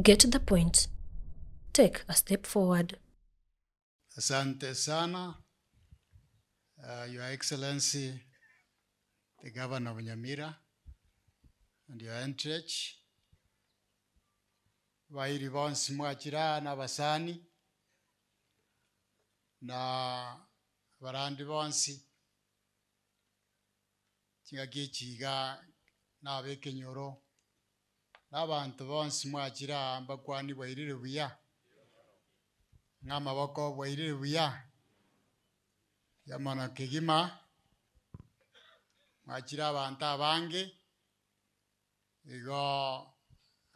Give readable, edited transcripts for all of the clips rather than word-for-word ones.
Get to the point. Take a step forward. Asante sana, Your Excellency, the Governor of Nyamira, and your entourage. Vairi vonsi mwachira na vasani na varandi vonsi chingakichiga na vekenyoro na bantu vonsi mwachira mbakwani vairire buya ngama bako vairire buya yamana kigima mwachira abantu abange igo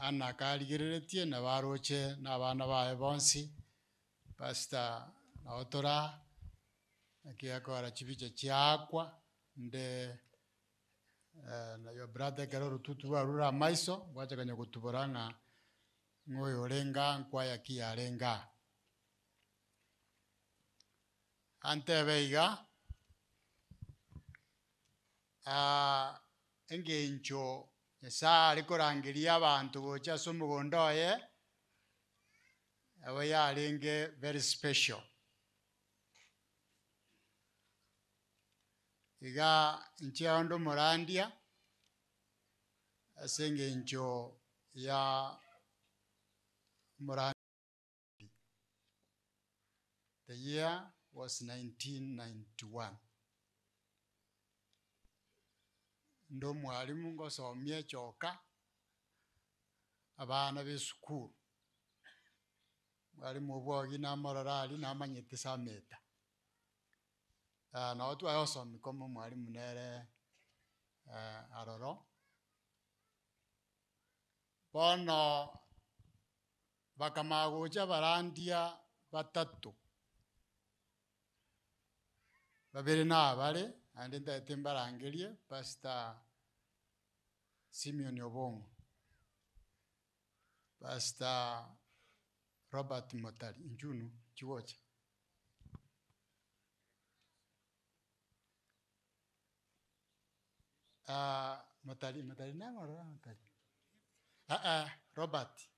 ana karigereretie na baroche na bana bae bonsi Pastor na otora akiakora chibiche chiakwa nde na your brother karo rututu arura maiso wacha kanya kutuboranga ngoyo renga nkwaya kiarenga ante veiga engencho esa alikorangiria abantu gocha somugondoye aba yarenge very special iga nchiondo morandia asengencho ya morandi. The year was 1991. Ndo mwalimu ngosomie choka abana b'esukuru mwalimu obwogi n'amororari n'amanyete sameta na watu ayosomi komo mwalimu nere aroro bono bakamagucha barandia batatu babiri na abare andi ndete mbarangerie Pastor Simeon Obongo, Pastor Robert Motari Njunu Chiwocha, Motari na mara Motari Robert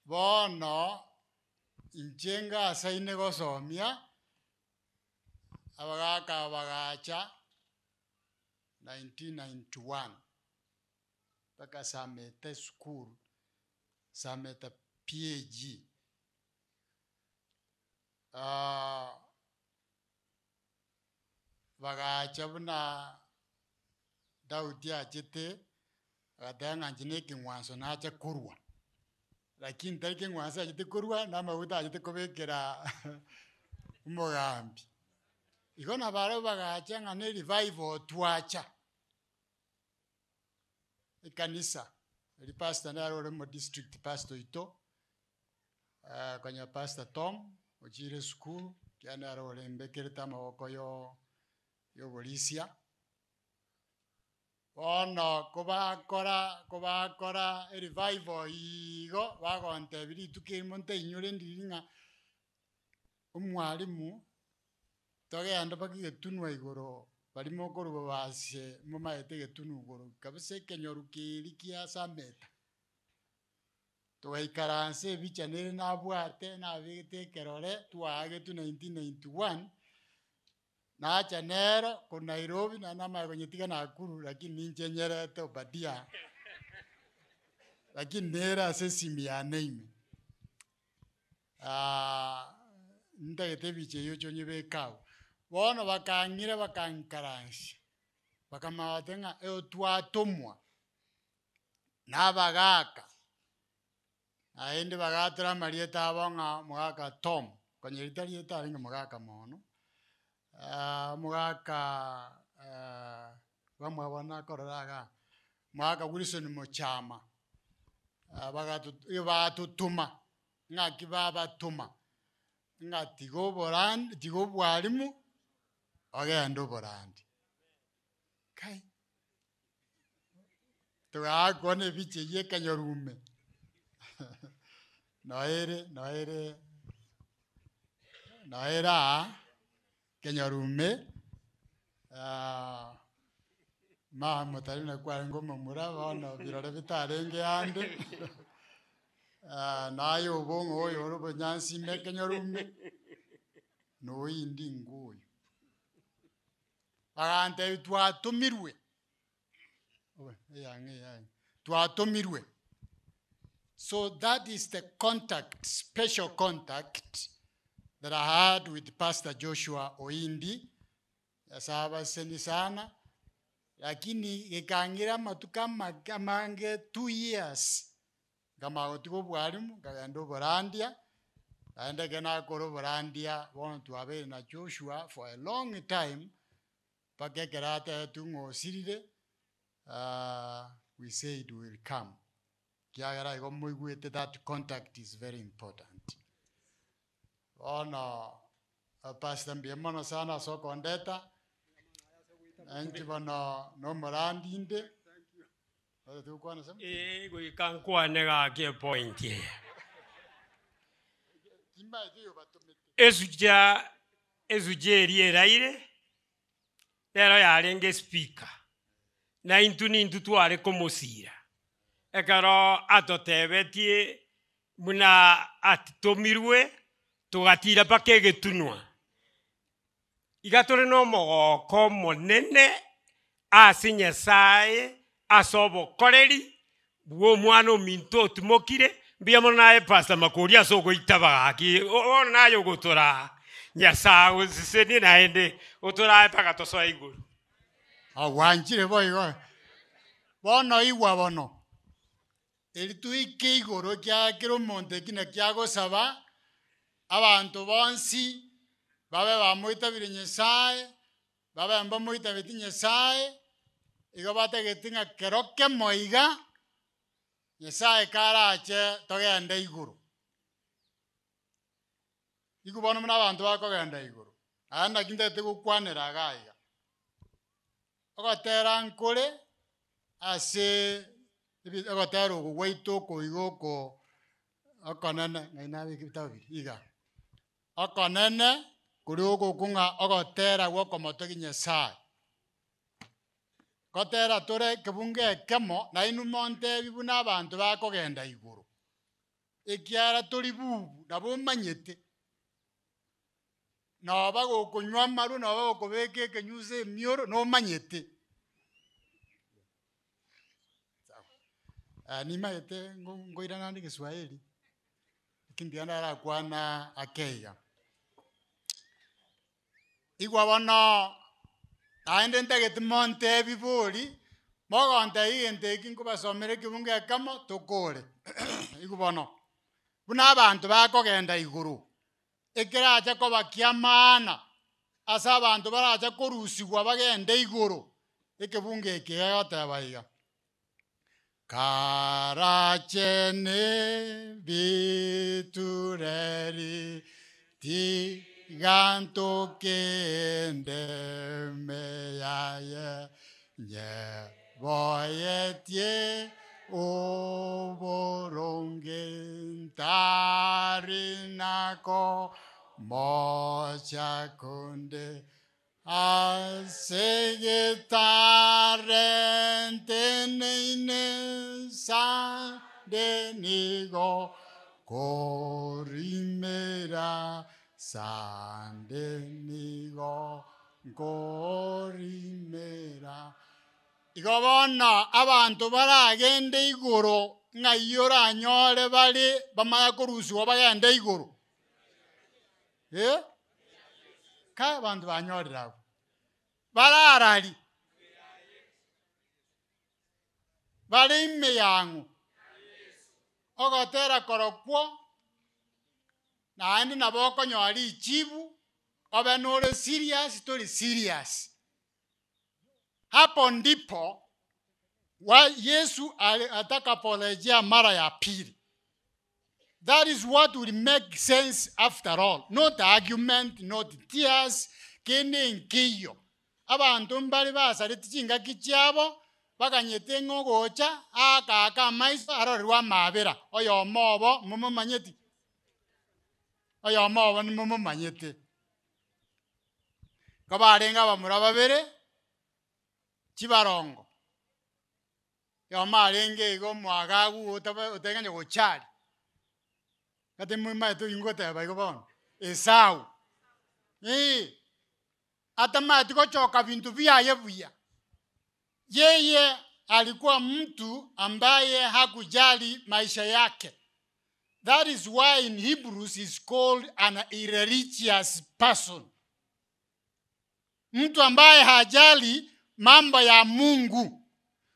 bono injenga asaine gosomia abagaka bagacha 1991 baka samete school samete PhD bagacha buna Daudi achete agatanga njine kingwanso nacha kurwa lakini tarike ngwansa achete kurwa na maguta achete kobekera umugambi igona baro bagacha ngane revival twacha ikanisa eli pastor naro mo district pastor ito kanya Pastor Tom ojire school kiana aro lembekere tamawoko yo polisia ono kobakora revival igo bagonte biri tukimonte inyure ndiringa umwalimu togenda bakigetunwa igoro barimo koruba base mumaete getunu igoro kabise kenyoruki kia sameta toikaranse bichanere na bwate na bigete kerore twage tu 1991 na chanero ko Nairobi na nama konyetiga na Nakuru lakini ninchenyerete obadia lakini nera sesimi ya name ndagete biche yocho nyebekao bono bakangire bakankaranshi bakamatenga twatomwa nabagaka aende bagatra marieta abonga mugaka Tom konyerita rieta ringa mugaka mono mugaka bamwabona kororaga mugaka Wilson Mochama batutuma ngaki babatuma ngati go borandi tigo bwalimu agendo borandi kai tuagone biche ye kanyorume noera kenyorume Mama talina kwa ngoma muraba ona birore bitarenge ande. Nayo bongo oyo robo nyansi mekenyorume. No indi nguyo. Agante twatumirwe. Twatumirwe. So that is the contact, special contact that I had with Pastor Joshua Oindi. Yasaba seni sana. Lakini ikangira matuka mange 2 years. Kama otiko bwalimu kagando Borandia. Aenda gena koro Borandia want to have na Joshua for a long time. Pakekerata tungo siride. We say it will come. That contact is very important. Pastor Mbiemano sana so kondeta. Anjibana no marandinde. We can't go and point here. Ezuje raire. There are a speaker. Na intu tuare komosira. Ekaro atotebetie muna atitomirwe tugatira pakege tunwa. Igatore no mogoko monene asinya sae asobo koreri buo mwana minto tumokire mbiyamo nae Pastor Makoria soko itabagaki nayo gotora nyasawo siseni naende otora pakatoso iguru. Awanjire boyo. Bono iwa bono. Elitu ikigoro kya kiro monte kina kya gosaba abantu bonsi babe bamuitabire Nyasaye babe bamuitabire Nyasaye igo bategetinga keroke moiga Nyasaye karache togende iguru igubono muna abantu bakogenda iguru anda kindete gukwanira gaiga ogotera nkore ase ogotero gwaito ko igoko akanene ngainabe kitabi iga akanene kuri ogokunga ogotera gwokomotogi Nyasaye gotera tore kebunge kemo na inu monte bibuna abantu bakogenda iguru ekiara tori bubu nabo manyete na bagokunywa maru na bagokobeke kenyuze mioro no manyete Nima yete ngoira nandi Kiswahili. Kindiana la kwana akeiga. Igwa wana aende ntegete monte bibori. Moga ante ente kinkuba somere kibunge kamo tokore. Igwa wana. Buna abantu bakogenda iguru. Ekera acha koba kiamana. Asa abantu baracha korusigwa bagende iguru. Ekebunge ekega baiga. Karachene bitureri tiganto kende meyaye ye boyetie o borongen tarinako mocha kunde Asegitare nene sa denigo corimera san denigo corimera igobona abantu baragende igoro ngayora nyore bali bamaya kurusiwa bagende igoro ka abantu banyorira bararari bari meyangu ogotera korokwo na andi naboko nyori chibu obe nore serious tori serious hapo ndipo wa Yesu atakaporejea mara ya pili. That is what will make sense after all. Not argument, not tears, kene nkiyo. Abantu mbali basari tichinga kichabo, bakanyete ngogocha, aka maiso arorwa mabera. Oyo mobo mumu manyeti. Oyo mobo ni mumu manyeti. Kabarenga bamura babere chibarongo. yomarenge igo mwagagu uteganya gochari kate mwima eto ingoteba igo bono Esau atamati gochoka bintu byaye buya. Yeye alikuwa mtu ambaye hakujali maisha yake. That is why in Hebrews is called an irreligious person. Mtu ambaye hajali mambo ya Mungu.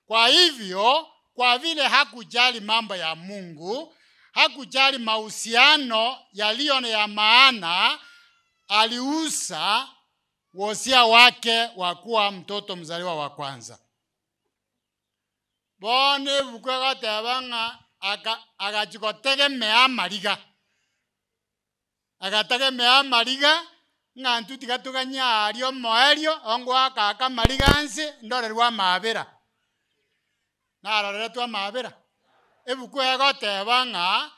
Kwa hivyo, kwa vile hakujali mambo ya Mungu, hakujali mahusiano yaliyo ya maana, aliuza wosia wake wa kuwa mtoto mzaliwa wa kwanza. Bone bukwega tebanga agachikotegemea mariga. Agategemea mariga ngantu tigatuganya ario moerio ongo akaka mariga nse ndorerwa mabera. Narorere twa mabera. Ebukwega tebanga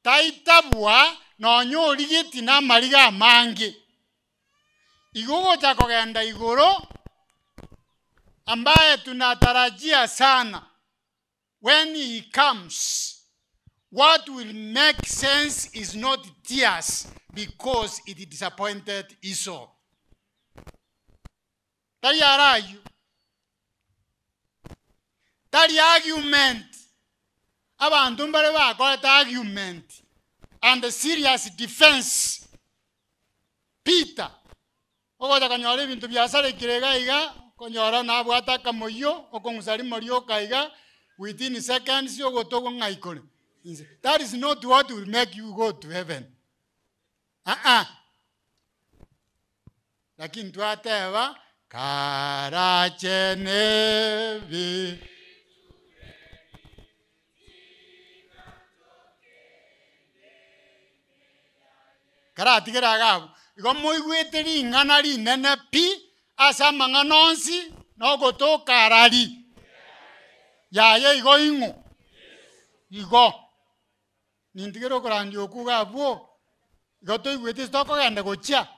taitabwa nonyorigiti na mariga mangi. Igugo cha kugenda iguru ambaye tunatarajia sana. When he comes, what will make sense is not tears because it disappointed Esau. Tari arayu. Tari argument. Abantu mbere bakoleta argument and a serious defense. Peter. Ogoja kanyora ibintu byasare kirega iga konyora nabwata kamoyo okongusari morio kaiga within seconds you go to ngaikole. That is not what will make you go to heaven. Lakini tuateva karachenevi karati keragabu igo moigweteri ngana ri nene pi asa manganonsi no go to karari yaye igo ingo igo nindigero kurandi okuga bwo igo to igwete stoko ganda gocha.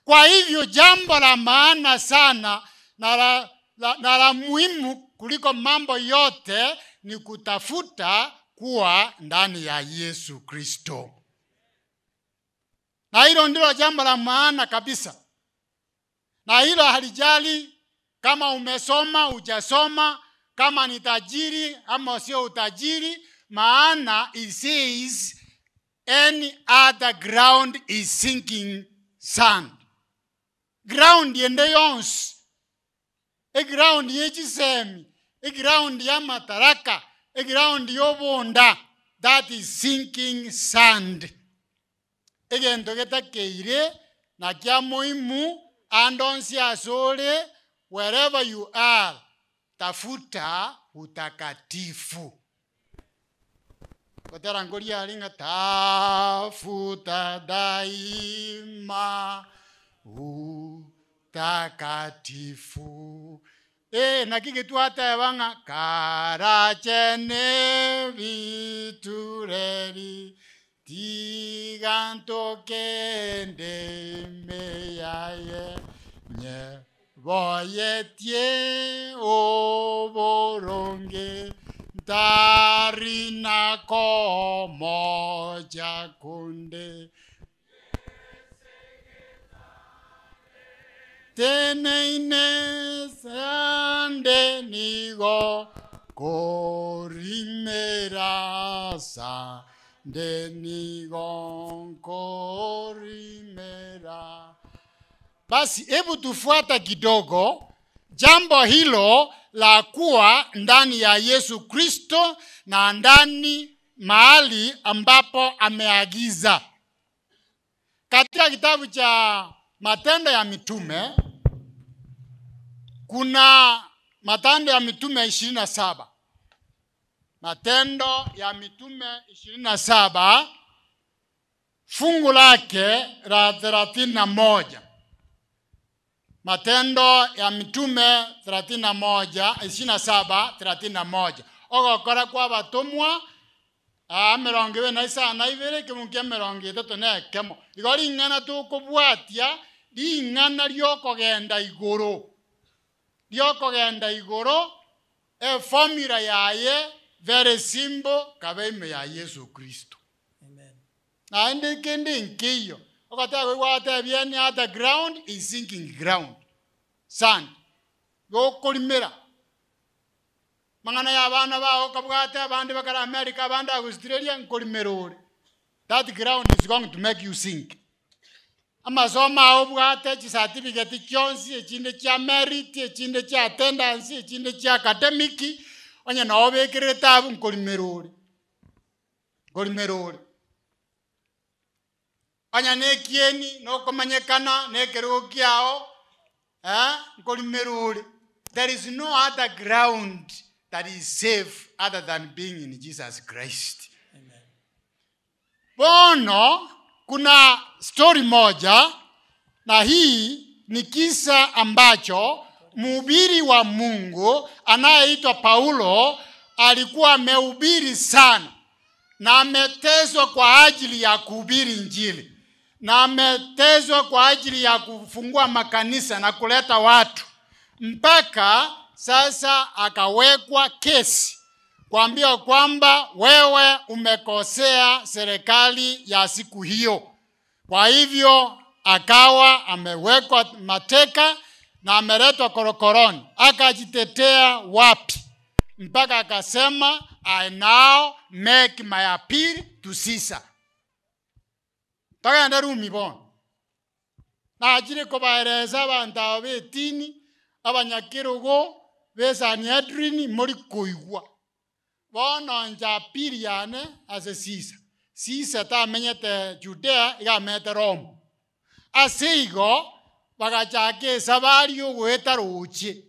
Kwa hivyo jambo la maana sana na la muhimu kuliko mambo yote ni kutafuta kuwa ndani ya Yesu Kristo. Na hilo ndilo jambo la maana kabisa. Na hilo halijali kama umesoma, hujasoma, kama ni tajiri ama sio utajiri, maana it says any other ground is sinking sand. Ground yende yonsi. A ground yechisemi. A ground ya mataraka. A ground yobonda. That is sinking sand. Egento geta keire na kia muhimu andonsi asole wherever you are tafuta utakatifu. Kotera ngori alinga tafuta daima utakatifu. Na kike tu hata wanga karachene vitureri tiganto kende meyaye nye voyetie oboronge darina como jakunde teneine sande nigo korimerasa denigo korimera. Basi hebu tufuata kidogo jambo hilo la kuwa ndani ya Yesu Kristo na ndani mahali ambapo ameagiza. Katika kitabu cha Matendo ya Mitume kuna Matendo ya Mitume 27. Matendo ya Mitume 27 fungu lake la 31. Matendo ya Mitume 27:31. Ogokora kwa batomwa amerongewe na isa na ibere kemunke meronge to ne kemo. Igori ngana to kobwatia di ngana ryoko genda igoro. Ryoko genda igoro formula yaye very simple kabeime ya Yesu Kristo. Amen. Na ende kende nkiyo. Okata wate bieni ata ground is sinking ground. Sand. Go kolimera. Mangana ya bana ba okabwate abandi bakara America abandi Australia nkolimerore. That ground is going to make you sink. Amasoma obwate chi certificate kyonsi echinde cha merit echinde cha attendance echinde cha academic onya na obekere tabu nkolimerore. Nkolimerore. Anya nekieni no komanyekana nekero kyao nkolimerore. There is no other ground that is safe other than being in Jesus Christ. Amen. Bono kuna story moja na hii ni kisa ambacho mhubiri wa Mungu anayeitwa Paulo alikuwa amehubiri sana na ameteswa kwa ajili ya kuhubiri Injili na ameteswa kwa ajili ya kufungua makanisa na kuleta watu mpaka sasa akawekwa kesi kuambia kwamba wewe umekosea serikali ya siku hiyo. Kwa hivyo akawa amewekwa mateka na ameletwa korokoroni. Akajitetea wapi? Mpaka akasema I now make my appeal to Caesar. Mpaka ndarumi bono. Na ajire kubaereza abantu abetini abanyakirugo besaniadrini muri kuigwa. Bono njapiri yane ase Caesar. Caesar ta menyete Judea igamete Rome. Asigo bagachake sabari ogweta ruchi.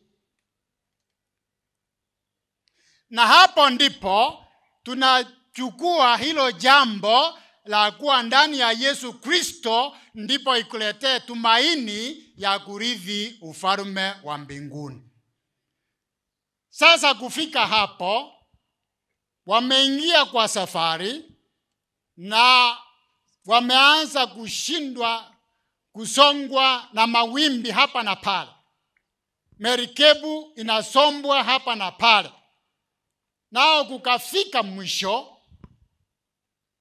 Na hapo ndipo tunachukua hilo jambo la kuwa ndani ya Yesu Kristo ndipo ikuletee tumaini ya kurithi ufalme wa mbinguni. Sasa kufika hapo wameingia kwa safari na wameanza kushindwa kusongwa na mawimbi hapa na pale. Merikebu inasombwa hapa na pale. Nao kukafika mwisho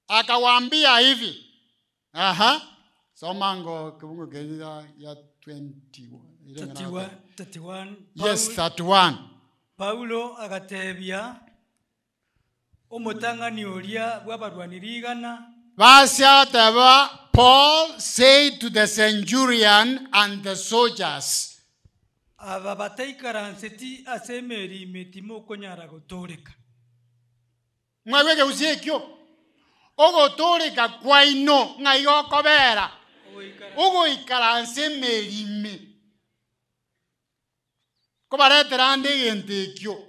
akawaambia hivi. Somango kibungu kelila ya 31. Yes, 31. Paulo agatebia omotangani oria bwabarwanirigana. Paul said to the centurion and the soldiers, Aba bataikaranseti asemeri metimo konyara gotoreka. mwaweke usiekyo. Ogo toreka kwaino ngaigo kobera. Ogo ikaranse merime. Kobareterande gentekyo.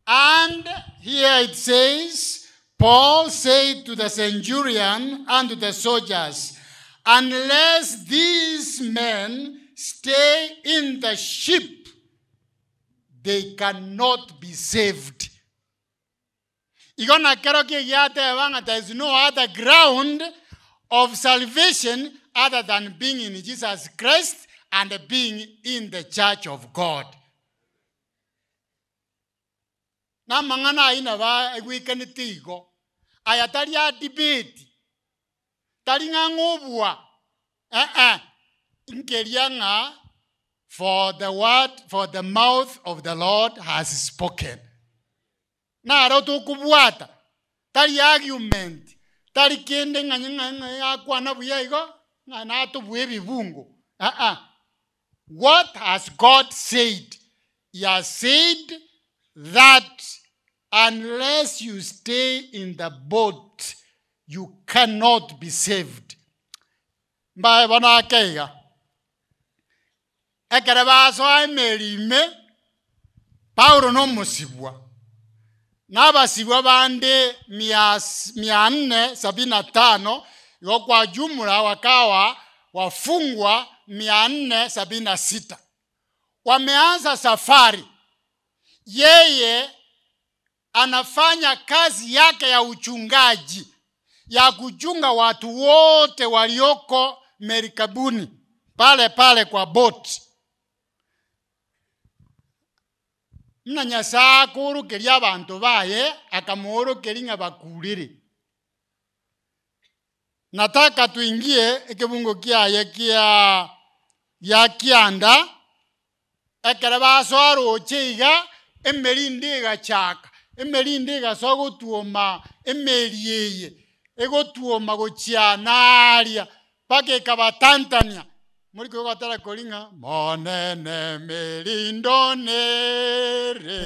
And here it says, Paul said to the centurion and to the soldiers, unless these men stay in the ship, they cannot be saved. There is no other ground of salvation other than being in Jesus Christ and being in the church of God. Na mangana ina ba weekend tigo ayatari ya debate tari nga ngobua inkerianga for the mouth of the Lord has spoken. Na roto kubuata tari argument tari kende nganya yakwa na buyego na to buebi bungo. What has God said? He has said that unless you stay in the boat, you cannot be saved. Mbae bana keiga. Ekarabaso emerime Paulo no musibwa. Nabasibwa bande 475 kwa jumla wakawa wafungwa 476. Wameanza safari. Yeye anafanya kazi yake ya uchungaji ya kuchunga watu wote walioko merikabuni pale kwa boat. mna Nyasaye kũrũkĩria abantu baye akamũrũkĩria ng'a bakurĩre. Nataka tuingie kibungo kiaye gĩa kianda ekere basorũche iga emerinde igachaka emerinde igacoka gũtuoma emeri eye egotuoma gũchianaria mpaka ikabatantania muri kũgotera kũringa monene merindo nere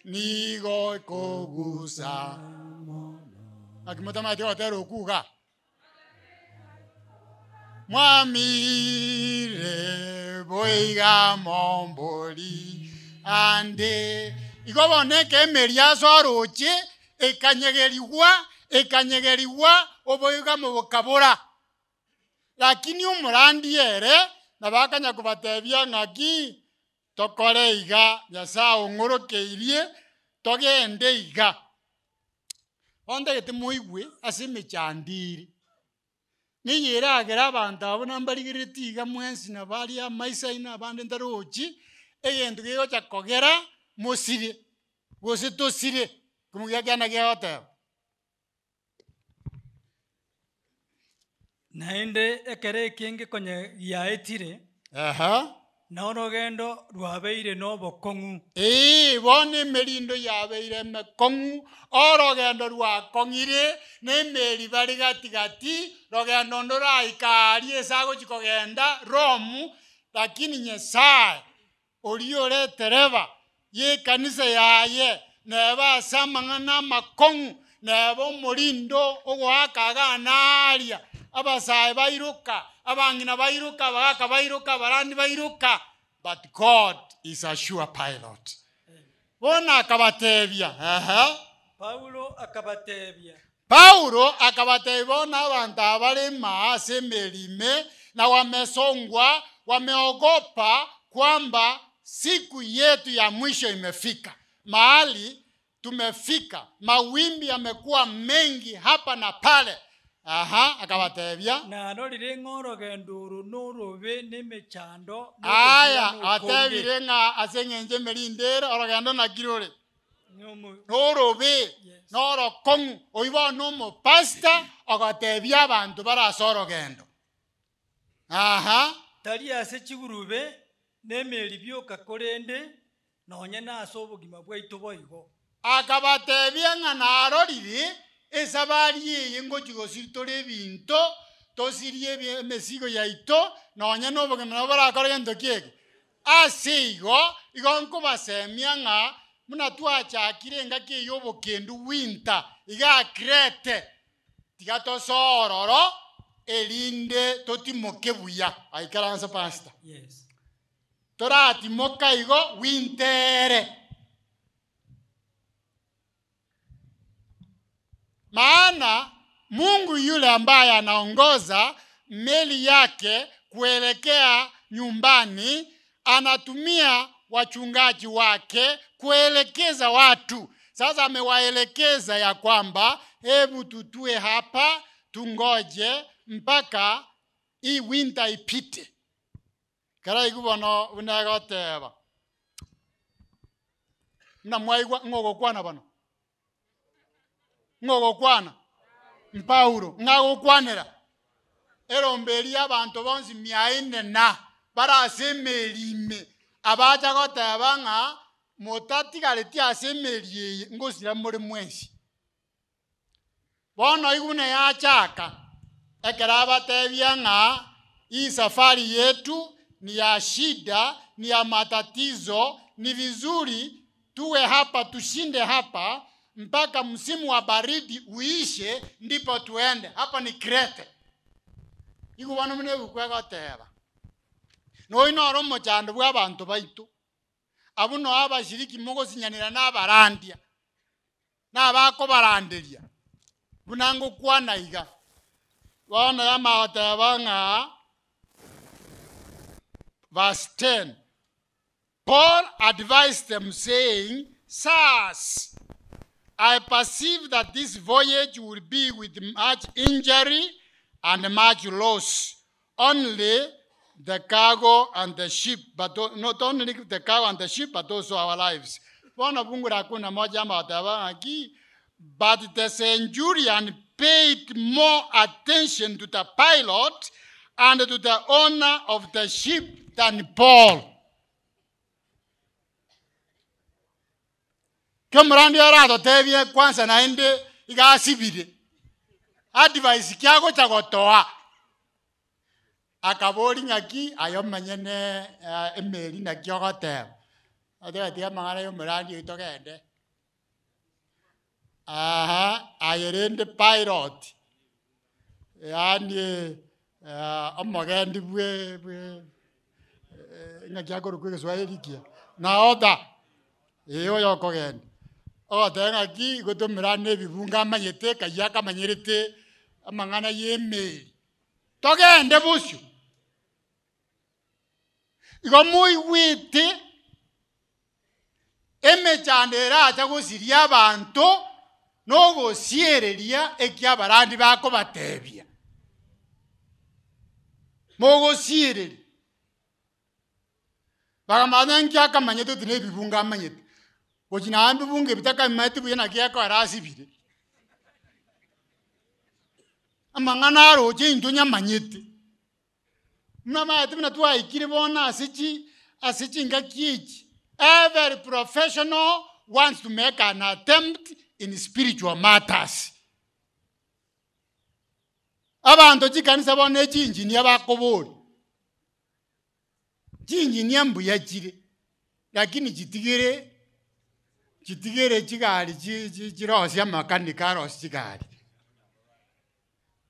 nigo kũgusa akimũtamati gotera ũkuga mwamire boiga mombori ande igoboneke emeri asorũche ekanyegeriwa oboiga mobokabora lakini omorandi ere nabakanya kubatebia ng'aki tokore iga Nyasaye ong'orokeirie togende iga ondagete moigwe ase emechandiri niyere agera abantu abo nambarigereti iga mwensi nabari amaisaina abande ntarochi egento gegocha kogera mosire gose tosire kumugia kiana giagoteba naende ekere ekenge konye giaetire na orogendo rwabeire nobokong'u bono emerindo yabeire emekong'u orogendo rwakong'ire na emeri bari gatigati rogendo ndoraikaria ase agochi kogenda Romu lakini Nyasaye oria oretereba ye ekanisa yaye neba ase amang'ana amakong'u neba omorindo ogoaka aganaria abasae bairuka abang'ina bairuka abagaka bairuka abarandi bairuka but God is a sure pilot bona akabatebia Paulo akabatebia bona abantu abarema ase emerime na wamesongwa wameogopa kwamba siku yetu ya mwisho imefika mahali tumefika mawimbi yamekuwa mengi hapa na pale akabatebia na rorire ng'orogendo norobe nemechando atebire ng'a ase ng'enche merindere orogendo nakirore norobe norokong'u oibo nomopasta ogatebia abantu barase orogendo tari ase chigurube nemeri bioka korende nonye nase obogima bwaitu boigo akabatebia ng'a narorire esabari eye ngochigosiri tore ebinto tosirie emesigo yaito nonye nobogima nabo barakora gento kiege ase igo nkobasemia ng'a muna twachakire engaki eye obokendu winter iga Krete tiga tosororo erinde totimoke buya aikaransa pastor yes toratimoka igo wintere maana Mungu yule ambaye anaongoza meli yake kuelekea nyumbani anatumia wachungaji wake kuelekeza watu. Sasa amewaelekeza ya kwamba hebu tutue hapa tungoje mpaka hii winter ipite. Kara igubono unagoteba. Na mwaigwa ngogokwana bano. Ngogokwana. Paulo ngagokwanera. Eromberi abantu bonsi 400 na barasemerime abacha goteba nga motati galeti asemeriye ngosira muri mwensi. Bono igune ya chaka ekera batebia nga hii safari yetu ni ya shida, ni ya matatizo, ni vizuri tuwe hapa, tushinde hapa mpaka msimu wa baridi uishe ndipo tuende. Hapa ni Krete. Igu bano mune bukwega teba. No inoro mochando bwa bantu baitu. Abuno abashiriki mogo sinyanira n'abarandia. N'abako baranderia. Bunango kwana iga. Wana yama teba nga verse 10. Paul advised them saying, "Sirs, I perceive that this voyage will be with much injury and much loss. Only the cargo and the ship, but not only the cargo and the ship, but also our lives. bona bungura kuna moja ama ng'aki. But the centurion paid more attention to the pilot and to the owner of the ship than Paul. Kemrandi arato tebie kwanza naende igasibire. Advice kyako chagotoa. Akabori ng'aki ayomanyene emeri na kyogote. Ate mangana yo mrandi itogende. Ayerende pilot. Yani amagendi bwe ng'aki akoro kwe Kiswahili kia. Nahodha. Iyo yokogende. Ng'aki gotomera nebibunga amanyete kayaka manyerete amangana yemeri. Togende busyo. Igo muigwite emechandera acha gosiria abantu no gosiereria ekiabarandi bako batebia. Mogosiereri. Bagamana nkiaka manyete tine bibunga amanyete. Ojina ambibunge bitaka mate buyena kiako arasibire. Amangana aroje intonya manyete. Mama ati mna tuwa ikiri bona asichi ngakiji. Every professional wants to make an attempt in spiritual matters. Abantu chikanisa bone chinjinia bakobori. Chinjinia mbuya chire. Lakini chitigere chigari chirosi ya makanika rosi chigari.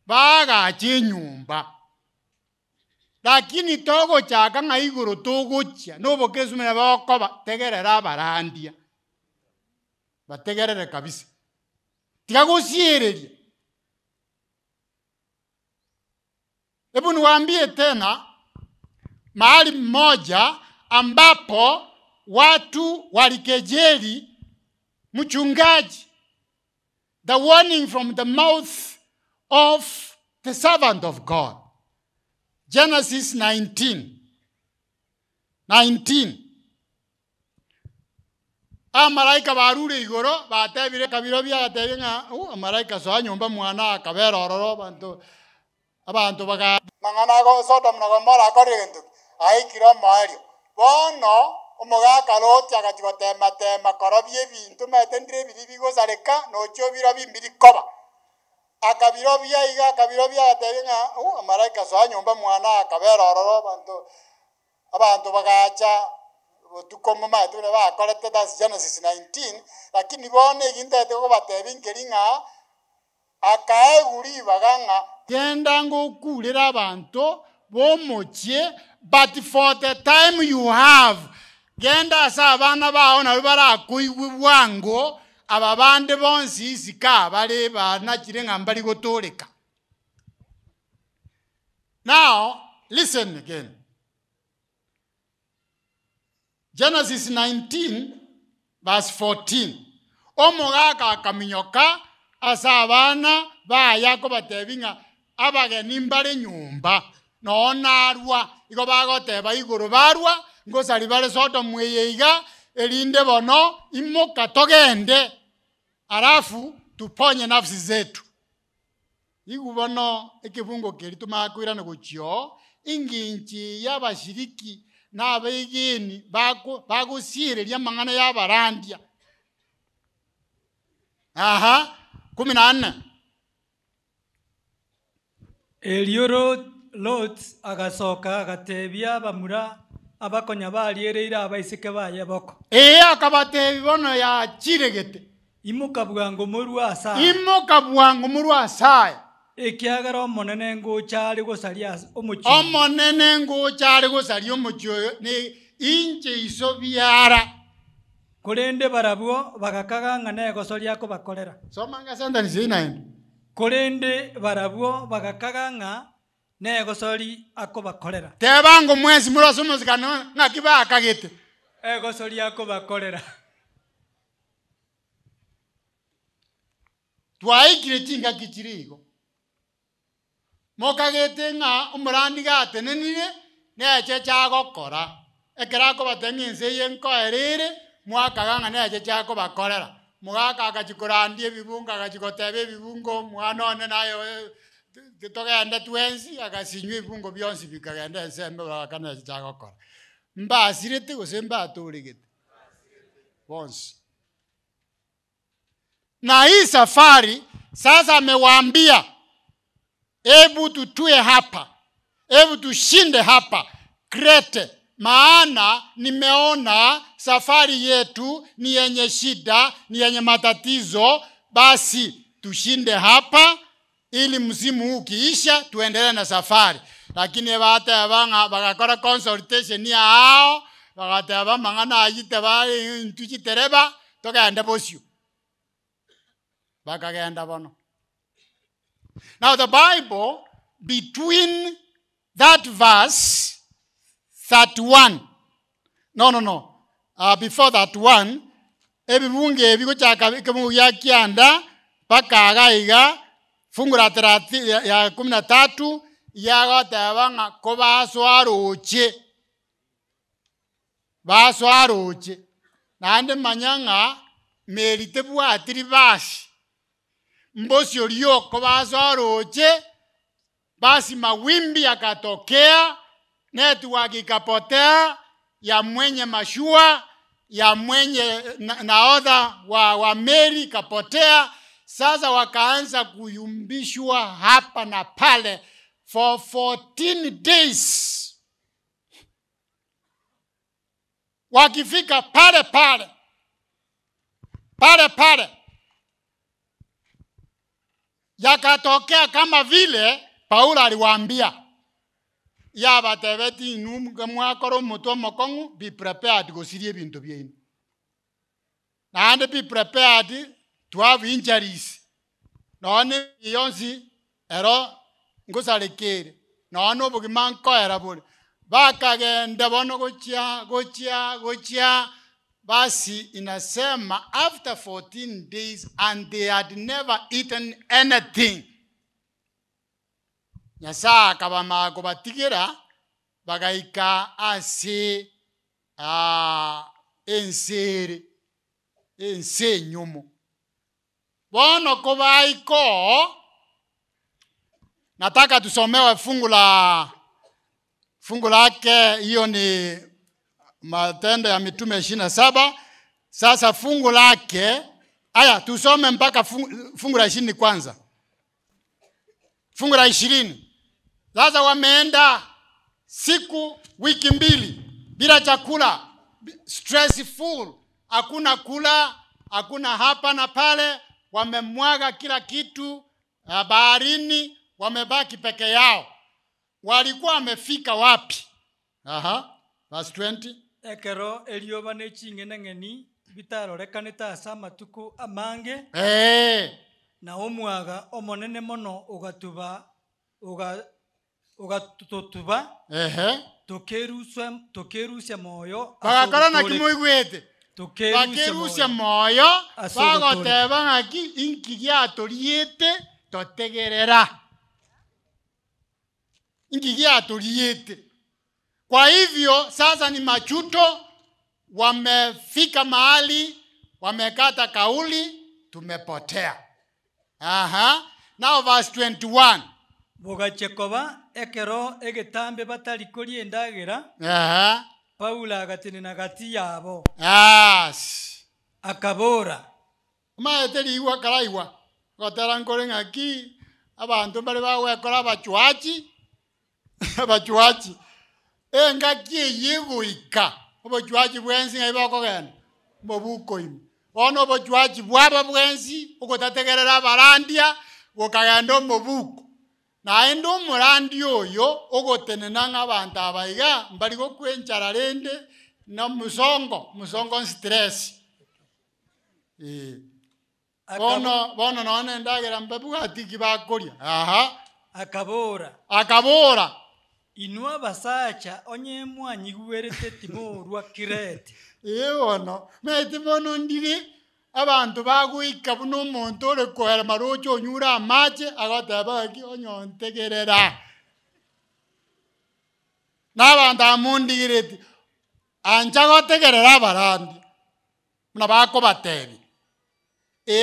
Baga chinyumba. Lakini togo chaka ng'aiguru togo chia. Nobo kesumene bakoba tegerera barandia. Bategerere kabisa. Tikagosiereria. Hebu niwaambie tena mahali mmoja ambapo watu walikejeli mchungaji. The warning from the mouth of the servant of God. Genesis 19. Amaraika barure igoro batebire kabiro bya tebenga amaraika so anyomba mwana akabera ororo abantu baga mangana go Sodom na Gomora korento aikiro mario bono omugaka loti agachigotema tema korobye bintu metendire biribigo zareka no chobiro bimbiri koba akabiro bya tebenga amaraika so anyomba mwana akabera ororo abantu bagacha tukomo matu ne ba korete das Genesis 19 lakini bone gindete ko batebinkelinga akaeguri baganga genda ngo kulira abantu bomochie but for the time you have genda sa bana bawo na bara kuigwango ababande bonsi sika bale bana kirenga mbali gotoleka. Now listen again. Genesis 19 verse 14. Omugaka akaminyoka asabana bayako batebinga abageni mbale nyumba nonarwa iko bagoteba iguru barwa ngosali bale Sodom mweyeiga elinde bono imoka togende arafu tuponye nafsi zetu. Igu bono ekibungo keri tumakwirana gochio inginchi yabashiriki n'abegeni bagusiereria mangana y'abarandia. 14. Elioro Lot agasoka agatebia bamura abakonya baliereira abaisike baye boko. Akabatebi bono ya chiregete. Imuka bwango murwa asaya. Ekiagara omonene ngochari gosaria omochi. Omonene ngochari gosaria omochi ne inche isobiara. Korende barabwo bagakaga ngane gosoria ko bakorera. Somanga sentence ina. Korende barabwo bagakaga nga ne gosori ako bakorera. Tebango mwezi murosomo zikano ngakiba akagete. Gosori ako bakorera. Twaikire chinga kichirigo. Mokagete nga umurandi gatenenire neche chagokora. Ekera ko batengense yenko erere mwaka ganga neje chako bakorera mugaka akachikorandie bibunga akachikotebe bibungo mwana one nayo togenda twensi akasinywe bibungo byonsi bikagenda sembe bakana chako kora mbasirete gosemba atorigete bonsi. Na hii safari sasa amewaambia hebu tutue hapa, hebu tushinde hapa Krete, maana nimeona safari yetu ni yenye shida, ni yenye matatizo, basi tushinde hapa ili msimu huu kiisha tuendelee na safari. Lakini baata yabanga bagakora consultation ya hao, bagata yabamangana ayite bali ntuchitereba tokaenda bosio. Bakagenda bono. Now the Bible, between that verse 31, before that one, ebibunge ebiko chaka kemu ya kianda paka agaiga fungu la 30 ya 13 ya gotabanga ko baswaroche nande manyanga merite bwatiri basi mbosi olioko baswaroche basi mawimbi yakatokea network ikapotea ya mwenye mashua ya mwenye naodha wa meli kapotea. Sasa wakaanza kuyumbishwa hapa na pale for 14 days. Wakifika pale yakatokea kama vile Paulo aliwaambia ya batebeti inum mwakoro moto mokongu, be prepared gosirie bintu byenu and be prepared to have injuries. None yonsi ero ngosalekere none bugimanko era buri bakagenda bono gochia basi inasema after 14 days and they had never eaten anything. Nyasa kabama kubatikira bagaika ase ense nyumo bono kubaiko. Nataka tusomewe fungu lake, hiyo ni Matendo ya Mitume 27. Sasa fungu lake aya tusome mpaka fungu la 20 kwanza. Fungu la 20. Sasa wameenda wiki mbili bila chakula, stressful, hakuna kula, hakuna hapa na pale, wamemwaga kila kitu baharini, wamebaki peke yao. Walikuwa wamefika wapi? Verse 20. Ekero elioba nechingene ngeni bitarorekaneta asa matuko amange. Na omwaga omonene mono ugatutuba tokerusya moyo bagakora na kimoigwete tokerusya moyo bagoteba ngaki inki giatoriete totegerera inki giatoriete. Kwa hivyo sasa ni machuto, wamefika mahali wamekata kauli, tumepotea. Now verse 21. Bogachekoba ekero egetambe batali kori endagera. Paulo agatinena gati yabo. Akabora. Maeteri iwa karaiwa. Gotera nkore ngaki abantu bali bawekora abachuachi. Abachuachi. Ngaki yegoika. Abachuachi bwensi ngaibako genda. Mobuko imo. Ono abachuachi bwaba bwensi ugotategerera barandia gokagenda mobuko. Na endo murandi oyo ogotenena ng'abantu abaiga mbali gokwenchara rende na musongo stress. Bono none ndagera mbebu atiki bakoria. Akabora. Inua basacha onye mwanyiguerete timorwa Krete. Bono mete bono ndire abantu baguika buno omonto ore kohera marocho onyura amache agoteba ki onyontegerera. N'abantu amundigireti anja gotegerera barandi muna bako batebi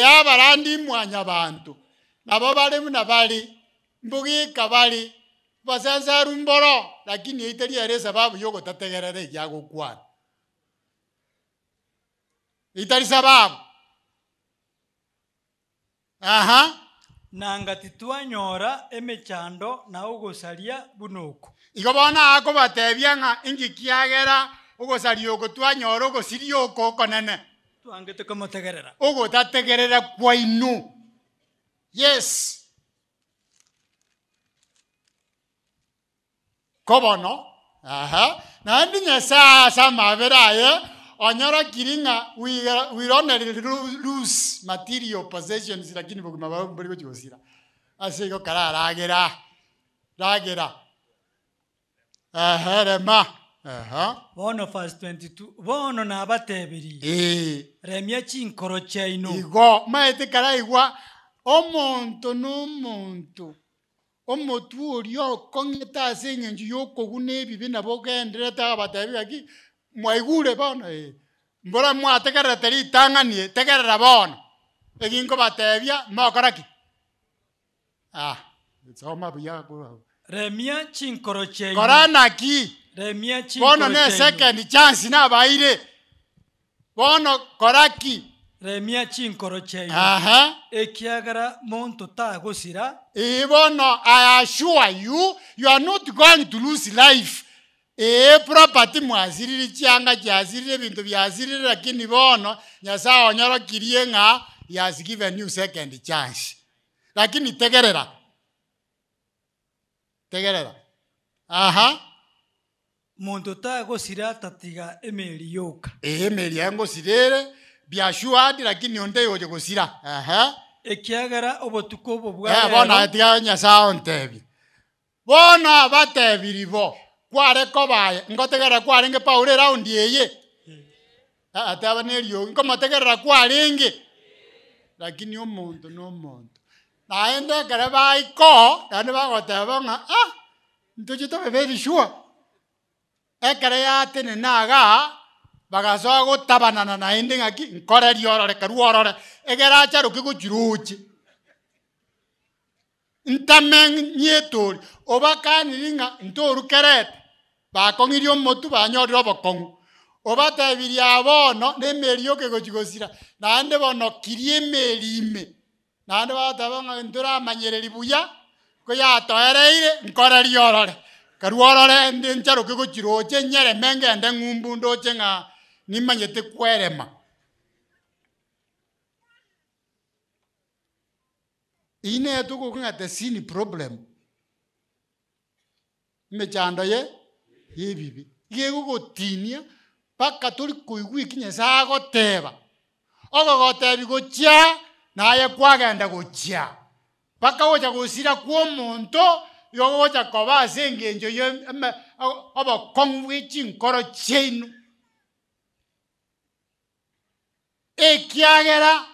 abarandi mwanya bantu nabo bali muna bali mbugika bali basanza rumboro lakini itali yare sababu yoko tategerere yago kwana itali sababu nanga titwanyora emechando na ugosaria bunuku igobona ako batebia nga ingikiagera ugosaria ugo twanyora ugosiria uko konene twangete komotegerera ugo tategerera kwa inu yes kobono na ndi nyesa sama beraye onyora kiringa we only lose material possessions lakini buguma bari ko cyosira asigo kararagera ragera rema bono verse 22 bono na batebiri remia chinkoro chaino igo maete karaigwa omonto no monto omotu orio kongeta asengenju yoko gunebi bina bogendereta batebi aki mwaigure bono mbora mwategerera teri tanganie tegerera bono eginko batebia mokoraki soma buya ko remia chinkoro chaino korana ki remia chinkoro bono ne second chance na baire bono koraki remia chinkoro chaino ekiagara monto tagosira bono I assure you are not going to lose life property mwaziriri chianga chazirire bintu byazirire lakini bono Nyasaye onyoro kirie nga he has given you second chance lakini tegerera monto tagosira tatiga emeri yoka emeri yango sirere byashuad lakini onde yoje gosira ekiagara obotuko bobwa bono atiga Nyasaye ontebi bono batebiribo kware kobaye ngotegera kwarenge Paulo round yeye ataba nerio ngomotegera kwarenge lakini omuntu no muntu naende kare baiko nande bagoteba nga ntochito beberi shua ekare yatene naga bagasoa gotabanana naende ngaki nkore riorore karuorore egera charo kiguchiruchi ntameng nyetori obakaniringa ntoru kerete bakongirio motu banyoriro obokongu obatebiria bono nemeri yoke gochigosira naende bono kirie merime naende batabanga ntura manyereri buya ko yatoereire nkore riorore karuorore ndi ncharo kigochiroche nyere menge ende ngumbu ndoche nga nimanyete kwerema ine tuko kungate sini problem mechando ye bibi yego gotinia paka tuli kuigwi kinyesa goteba ogo gotebi gochia naye kwagenda gochia paka oja gosira kwa monto yogo oja koba sengenjo ye obo kongwe chinkoro chenu ekiagera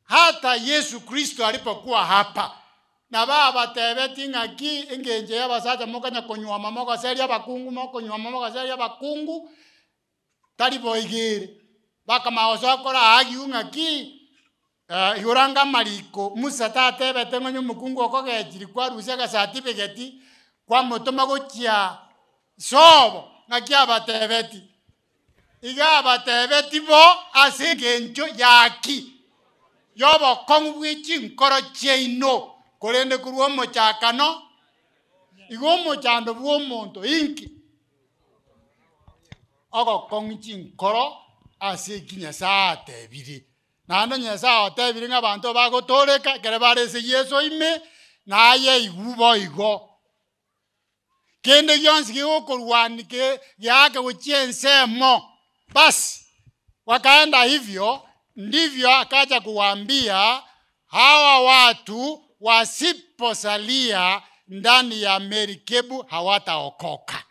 hata Yesu Kristo alipokuwa hapa na baba tebeti ngaki engenje yabasaja mokanya konywa mamoko seria bakungu mokonywa mamoko seria bakungu taliboigire baka maoso akora agiu ngaki yoranga mariko Musa tatebete ngonyo mukungu okogejiri kwa rusia ga certificate kwa motoma gochia sobo ngaki abatebeti iga abatebeti bo asegenjo yaki yobo kongwi chinkoro cheino korende kuruo mochakano igo mochando buo monto inki ogo kongwi chinkoro ase kinyasa tebiri nando nyasa tebiri ngabantu bagotoreka kere barese Yesu ime naye igubo igo kende yonsi go kurwanike yake gochiensemo basi wakaenda hivyo ndivyo akaja kuwaambia hawa watu wasiposalia ndani ya merikebu hawataokoka.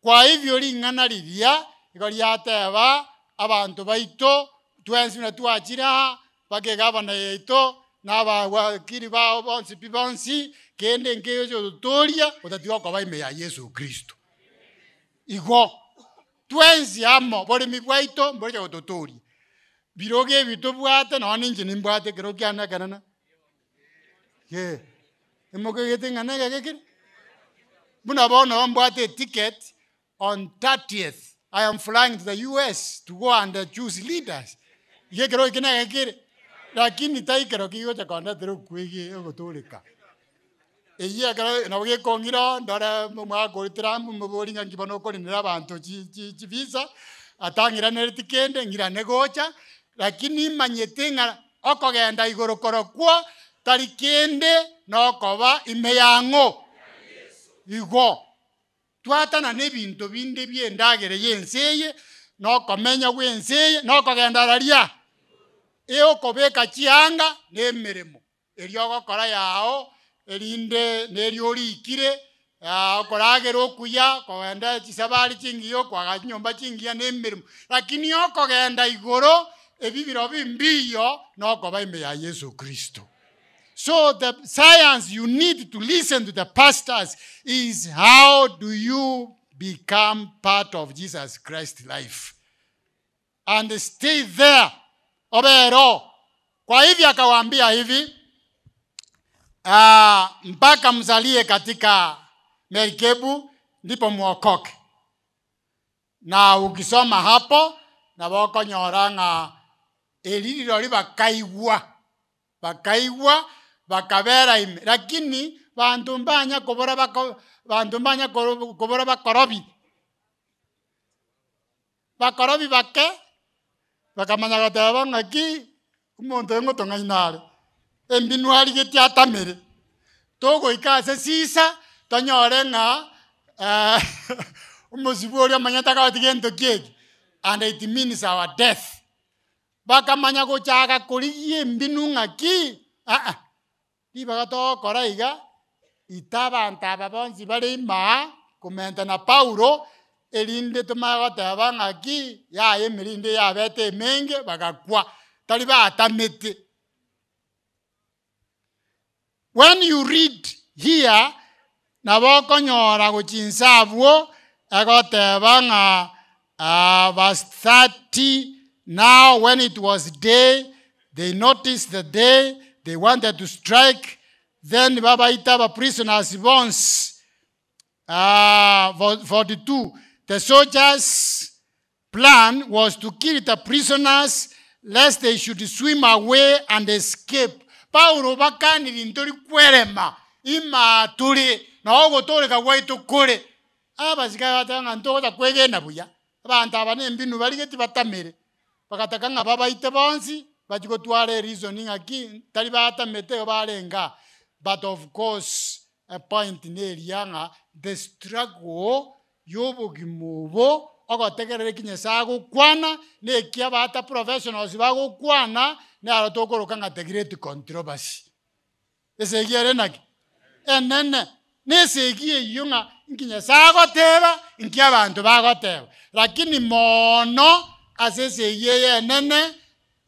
Kwa hivyo lingana lilia ikoliateba abantu baito twensi na tuachira bakegabana yeito naba wakiri bao bonsi pibonsi kende ngeyo tutoria utatiwa kwa baime ya Yesu Kristo. Igo twensi amo bori mibwaito mbori ototori biroge bitobwate no ninje nimbwate kero kyana kanana ye emoke getengana gagekire buna bono mbwate ticket on 30th. I am flying to the US to go and choose leaders. Ye kero kina gagekire lakini tai kero kigo cha konda tero kwege ogotoleka eye kero na bwe kongira ndara mwa ko Trump mbori ngangi bano ko ni abantu chi visa atangira netikende ngira negocha lakini manyetenga okogenda igoro korokwo tarikende nokoba imeyango igo twatana nebintu binde byendagere yenseye nokomenya gwenseye nokogenda raria eokobeka chianga nemeremo eriogokora yao erinde neriorikire okoragera okuya kogenda chisabari chingiyo kwaga nyomba chingiya nemeremo lakini okogenda igoro ebibiro bimbiyo nokoba ime ya Yesu Kristo. So the science you need to listen to the pastors is how do you become part of Jesus Christ's life and stay there. Obero. Kwa hivi akawaambia hivi mpaka mzalie katika merikebu ndipo muokoke. Na ukisoma hapo na boko nyoranga elililo li bakaigwa bakabera ime lakini bantu mbanya kobora bakorobi bake bakamanya gataba ngaki umuntu ngoto ngainare embinwari getiatamere togo ikase sisa tonyore nga umuzibori amanyata ka tigento keki and it means our death bakamanya gochaga kuri embinu ngaki liba to koraiga itaba ntaba bonzi bari ma komenta na Paulo elinde tumagoteba ngaki ya emirinde ya bete menge bagakwa taliba atamete. When you read here naboko nyora gochinsabwo agoteba nga verse 30. Now when it was day they noticed the day they wanted to strike, then baba itaba prisoners bones 42. The soldiers' plan was to kill the prisoners lest they should swim away and escape. Paulo bakani lintori kwerema ima tuli na ogo tole ka waito kore abasika batanga ntoko ta kwegenda buya abantu abane mbinu baligeti batamere bakataka nga baba ite bonsi batiko twale reasoning aki tali batamete balenga. But of course a point nerianga the struggle yobogimubo ogotegerere kinyesa gukwana ne kia bata professionals bagukwana ne arotokoroka nga the great controversy esegiere naki enene ne segie yunga kinyesa goteba nkia bantu bagoteba lakini mono aseseye enene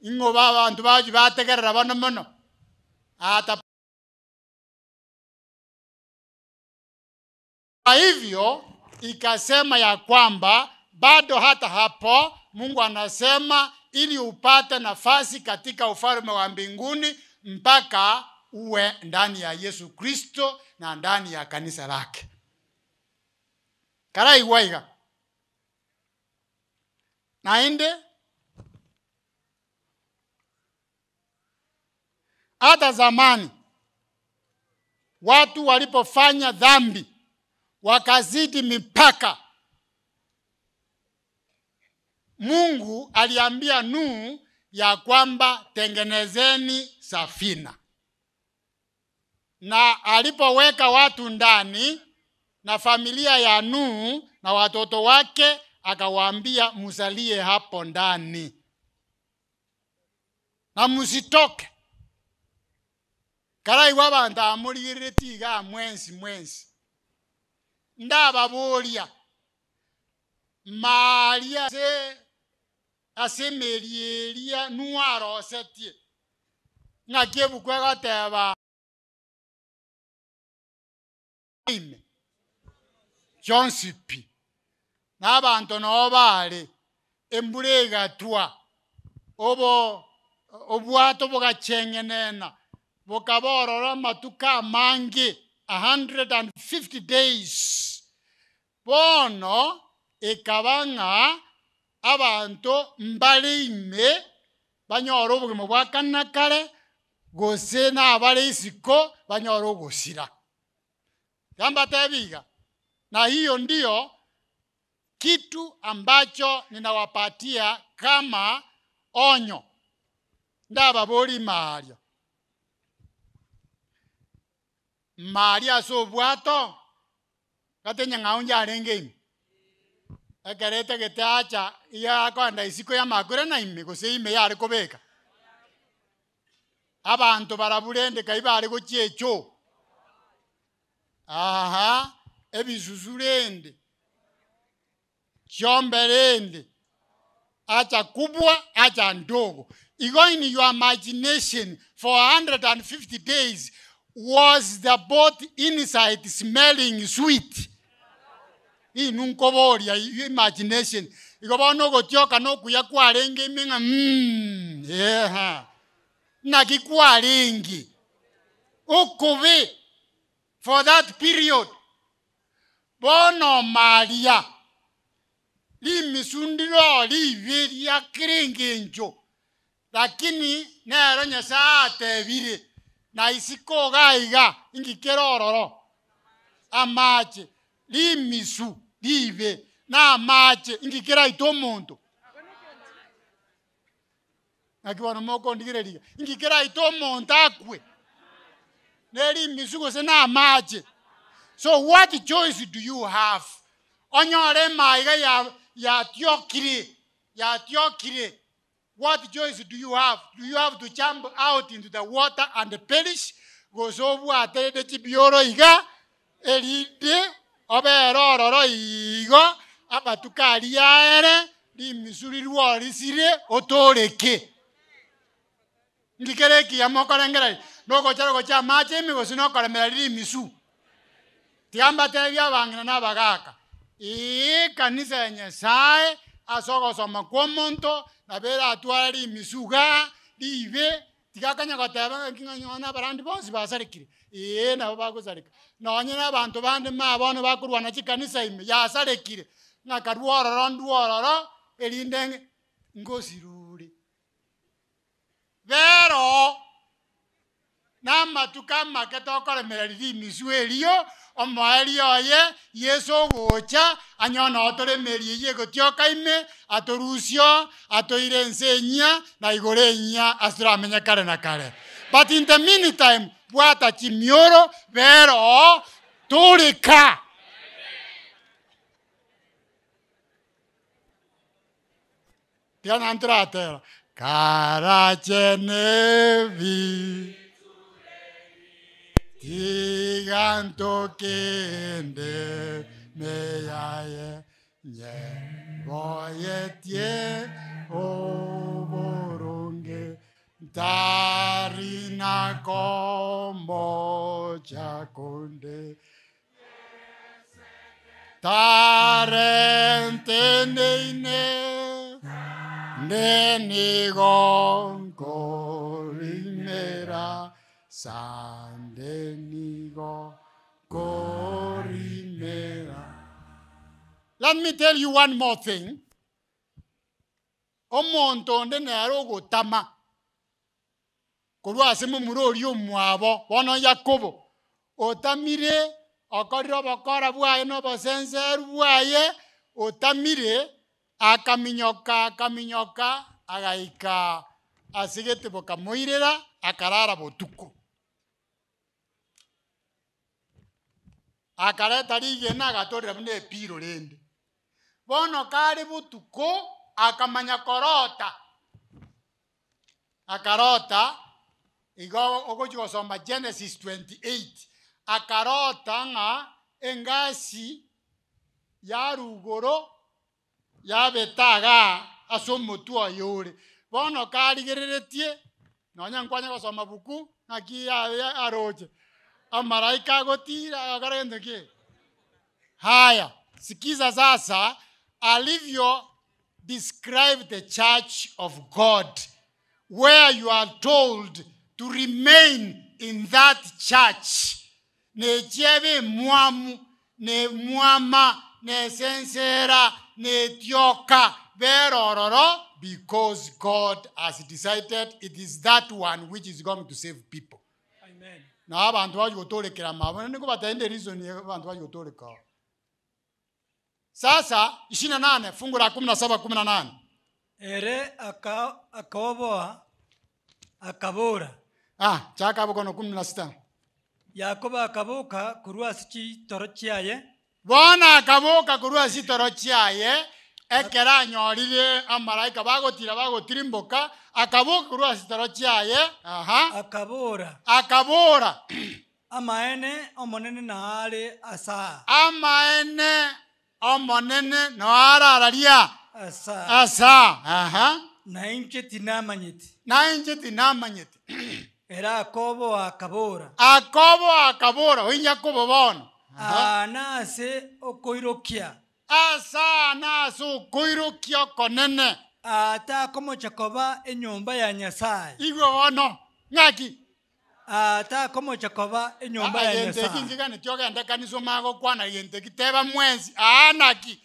ingoba bantu baji bategerera bano mono ata hivyo ikasema ya kwamba bado hata hapo Mungu anasema ili upate nafasi katika ufalme wa mbinguni mpaka uwe ndani ya Yesu Kristo na ndani ya kanisa lake. Karai waiga. Naende hata zamani watu walipofanya dhambi wakazidi mipaka, Mungu aliambia Nuhu ya kwamba tengenezeni safina. Na alipoweka watu ndani na familia ya Nuhu na watoto wake akawaambia musalie hapo ndani na musitoke. Karai wabanda amurigirire tiga mwensi ndababoria Maria se asemerieria nuaro setie ngakebu kwega teba John CP n'abantu no bale embulega twa obwato bugachengenena bukaborora matuka mangi 150 days bono ikabanga abantu mbale ime banyora obugima bwa kanakare gose n'abale isiko banyora ogosira yamba tabiga na hiyo ndio kitu ambacho ninawapatia kama onyo ndaba boli Maria so bwato katenya ngaunja arengeni akareta getacha ya kwanda isiko ya makure na ime gose ime yare kobeka abantu baraburende kaibare gochecho aha ebizuzurende chomberende acha kubwa acha ndogo. In your imagination for 150 days, was the boat inside smelling sweet? Inunkoboria imagination. Ikobono gotioka no kuya kwarenge minga yeah. Nakikwarengi. Ukubi for that period. Bono Maria. Li misundiro li veria krengenjo. Lakini nero nyasate vire. Na isiko gaiga ingikerororo. Amache. Li misu. Live. Na amache. Ingikera itomondo. Nakiwana moko ndigire liga. Ingikera itomondo akwe. Neri misu gose na amache. So what choice do you have? Onyore maiga ya tiokire. What choice do you have? Do you have to jump out into the water and perish? Gosobu atede chibioro iga elide oberororo igo abatukari yaere di misuri ruori sire otoreke. Ndikereki ya mokorengera noko charo gocha mache mi gosino koremera di misu. Tiamba tebya bangina na bagaka. Kanisa ya Nyasaye asogo soma kwa monto na bera atwari misuga dive tikakanya goteba nginganyona barandi bonsi basarikire na bagosarika nonye nabantu bande mabono bakurwana chikanisa ime yasarekire nakarwororo elindenge ngosiruri vero namatuka maketokore merari misuelio omoelio ye Yesu gocha anyona otore meri ye gotioka ime atorusio atoirensenya na igorenya asramenya kare na kare. But in the meantime bwata chimioro vero turika tiana antrate karachenevi Tiganto kende meyaye nye boyetie oboronge darina kombo chakonde tarente neine nenigon korimera Sandenigo Korimera. Let me tell you one more thing. Omonto onde nero gotama. Korwa asemu murori omwabo bono Yakobo. Otamire okoriro bokora bwaye no bosenser bwaye otamire akaminyoka agaika asigete bokamoirera akarara botuko. Akareta rigena agatorera bune piro rende. Bono kari butuko akamanya korota. Akarota igo ogochi soma Genesis 28. Akarota nga engasi ya rugoro ya betaga asomotu ayore. Bono kari gereretie nonya nkwanya gosoma buku naki aroje. Amaraika gotira agarende ke. Haya, sikiza sasa alivyo describe the church of God, where you are told to remain in that church. Ne jebe muamu, ne muama, ne sensera, ne tioka, verororo, because God has decided it is that one which is going to save people. Amen. Na abantu bagotolekera mabona niko batende reason ye abantu bagotoleka. Sasa 28 fungu la 17-18. Ere akaoboa akabora. Chaka bokono 16. Yakobo akaboka kurwa sichi torochiaye. Bwana akaboka kurwa sitoro chiaye ekera anyorire amaraika bagotirimboka akaboka kurwa sitoro chiaye akabora amaene omonene naare asa noarararia asa na inche tinamanyeti era akobo akabora oinyakobo bono nase okoirokia asa nase okoirokia konene ata komochakoba enyomba ya Nyasaye igwe bono ng'aki ata komochakoba enyomba ya Nyasaye kinjigane tyogenda kaniso mago kwana yente kiteba mwenzi naki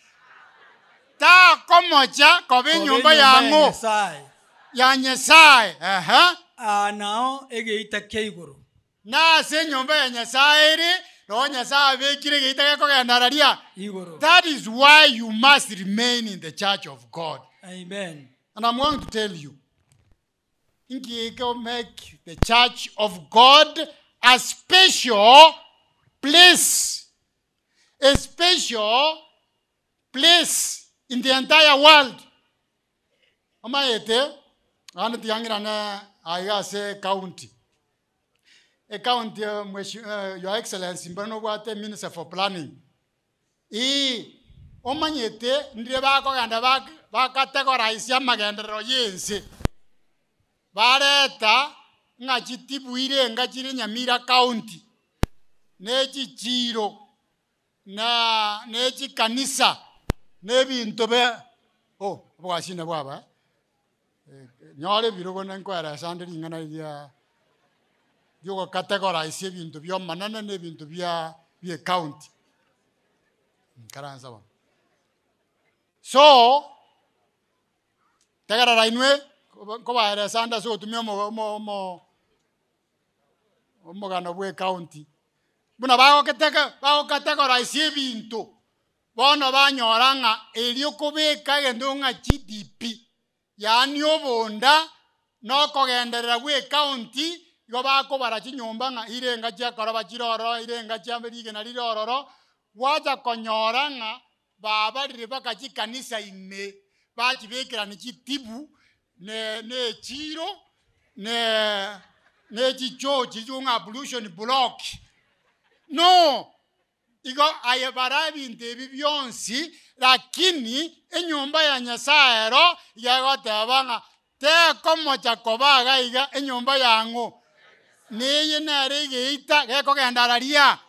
ta komocha kobe nyomba yango ya Nyasaye nao egeita keiguru nase nyomba ya Nyasaye ri no Nyasaye bekire geita kogenda raria iguru. That is why you must remain in the church of God. Amen. And I'm going to tell you, make the church of God a special place. A special place in the entire world. Amayete, anati yangirana ayase county. A county, Your Excellency, Mbanobuate, Minister for Planning. Omanyete, ndrebako ganda bakategorize amagendero yense. Bareta ngachitibuire ngachire Nyamira County. Nechi chiro na nechi kanisa nebintu be bwashine bwaba. Nyore birogo nenkwara sandri ngana ya yo categorize ebintu byo manana nebintu bya county. Karanza one. So, tegara rainwe ko ba sanda so tumyo mo gano bwe county. Buna bago categorize ebintu. Bono banyoranga elio kobeka gendo nga GDP. Yani obonda no kogenderera bwe county go bako barachinyomba nga irenga cha koroba chiroro irenga cha mbirige na rirororo waja konyoranga baba ribaka chikanisa ime bachibekera ni chitibu ne chiro ne chicho chijunga pollution block no igo ayebarabi ndebi byonsi lakini enyumba ya Nyasaye ro yagotabanga te komo chakobaga iga enyumba yango neye nare geita geko gendararia.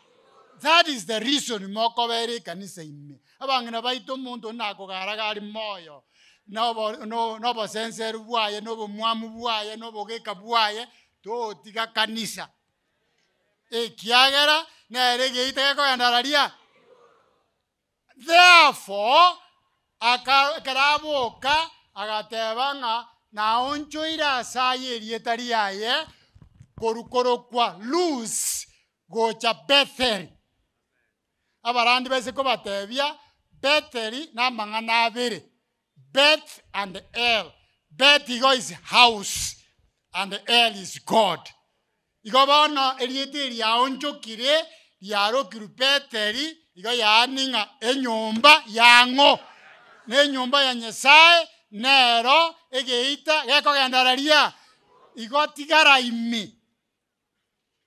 That is the reason mokobere kanisa ime abangena baito muntu nako garagari moyo no senser bwaye no mwamu bwaye no bogeka bwaye to tiga kanisa kiagera nare geita geko gendararia. Therefore akaraboka agatebanga na onchoira saye rietari yaye korukoro kwa lose gocha Bethel. Abarandi bese ko batebya Bethel na mangana abere. Beth and El. Beth is house and El is God. Igo bono erieteri ya onchokire yaro kiru Bethel igo yaninga enyomba yango. Ne nyomba ya Nyasaye nero egeita geko gendararia. Igo tigara imi.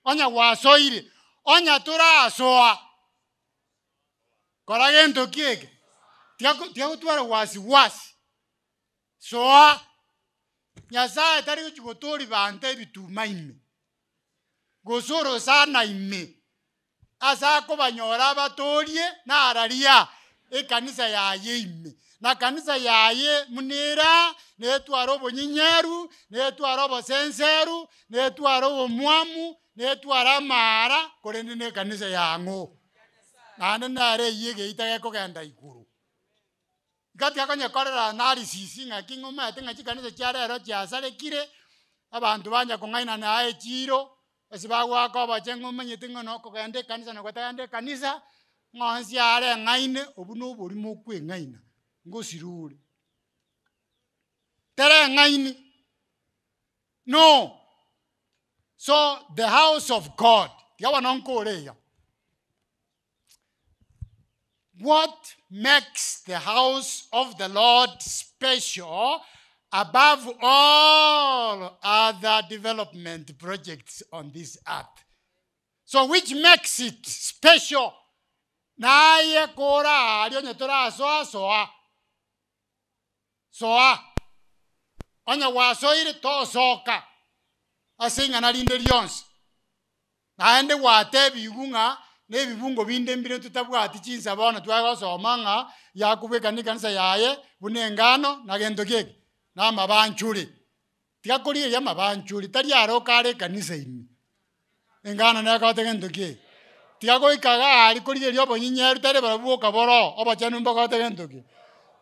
Onya wasoire. Onya turasoa. Koragento kieke. Tiago tuara wasi. Soa. Nyasaye tari kuchigotori bante bituma ime. Gosoro sana ime. Asa ko banyora batorie na araria. Ekanisa ya ye ime. na kanisa yaye munira netwara obonyinyeru netwara obosenseru netwara obomwamu netwara amara korende ne kanisa yango nane nare yige itagekogenda iguru gati akonyekorera analysis ng'aki ng'omate ng'aki kanisa chiarero chiasarekire abantu banya kong'aina naye chiro ase bagwaka obache ng'omenyete ng'ono okogenda ekanisa nogotagenda ekanisa ng'onsi are ng'aine obu noborimo okweng'aina ngosirure tere ng'aini no. So the house of God yawanonkoreya. What makes the house of the Lord special above all other development projects on this earth? So which makes it special? Naye kora alio nyetora soa. Onya wasoire to soka. Asinga nalinde lyonse. Naende wate bigunga nebibungo binde mbire tutabwati chinsa bona twagosoma ng'a yakubeka ni kanisa yaye bunengano nagendo keke na mabanchuri tigakorire ya mabanchuri tari aro kare kanisa imi engano na ka tegendo ke tigagoikaga ari korire ryo bonyinyeru tare barabuka boro obachanu mbaka tegendo ke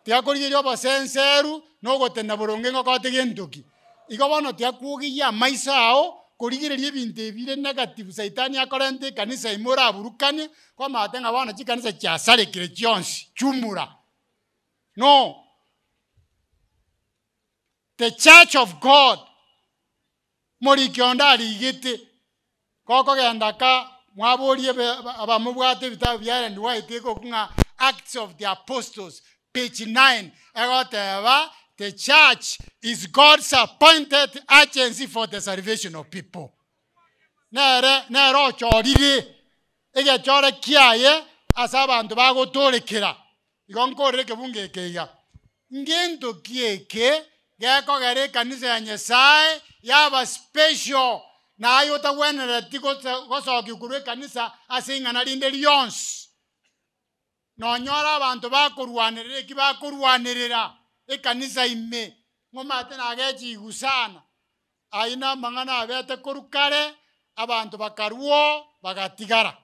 tigakorire ryo basenseru no gotenda boronge ngoko tegendo ke igo bono tiakugiya maisao korigereria ebinto ebire negative saitani akorente kanisa imora aburukane kwa matenga bana chikanisa chiasarekire chionsi chumura. No. The church of God morikionda rigete koko gendaka mwaborie abamubwate bitabu bya and white ko kunga Acts of the Apostles page 9 egoteba the church is God's appointed agency for the salvation of people. Nero chorire ege chore kiaye asabantu bagotorekera igonkorere kebunge keya ngento kieke geko gere kanisa ya Nyasaye yaba special na ayo tawenera tiko gosoki kurwe kanisa asinga nalinde lyons no nyora abantu bakorwanirira kibakorwanirira ekanisa ime ngomate nagechi igusana aina mangana abete korukare abantu bakaruo bagatigara.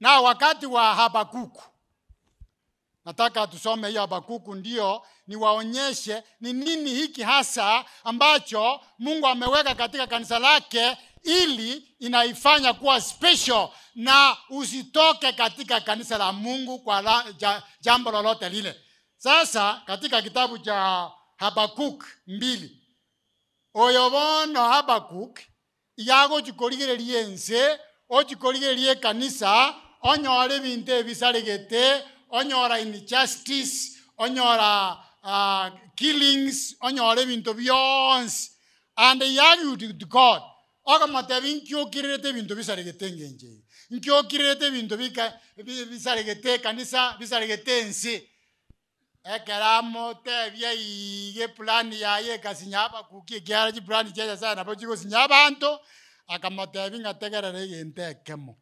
Na wakati wa Habakuku nataka tusome hiyo Habakuku ndio niwaonyeshe ni nini hiki hasa ambacho Mungu ameweka katika kanisa lake ili inaifanya kuwa special na usitoke katika kanisa la Mungu kwa jambo lolote lile. Sasa katika kitabu cha Habakuk 2 oyobono Habakuk yago chikorigererie nse ochikorigererie kanisa onyore binte bisaregete onyora injustice onyora killings onyore binto byons and yagu to God ogamate binkirete binto bisaregete ngenje nkirete binto bisaregete kanisa bisaregete nse ekeramo tebye ige plan yaye kasinyaba kuki gyara ji plan cheza sana bochiko sinyabanto akamate bingategerere yentekemo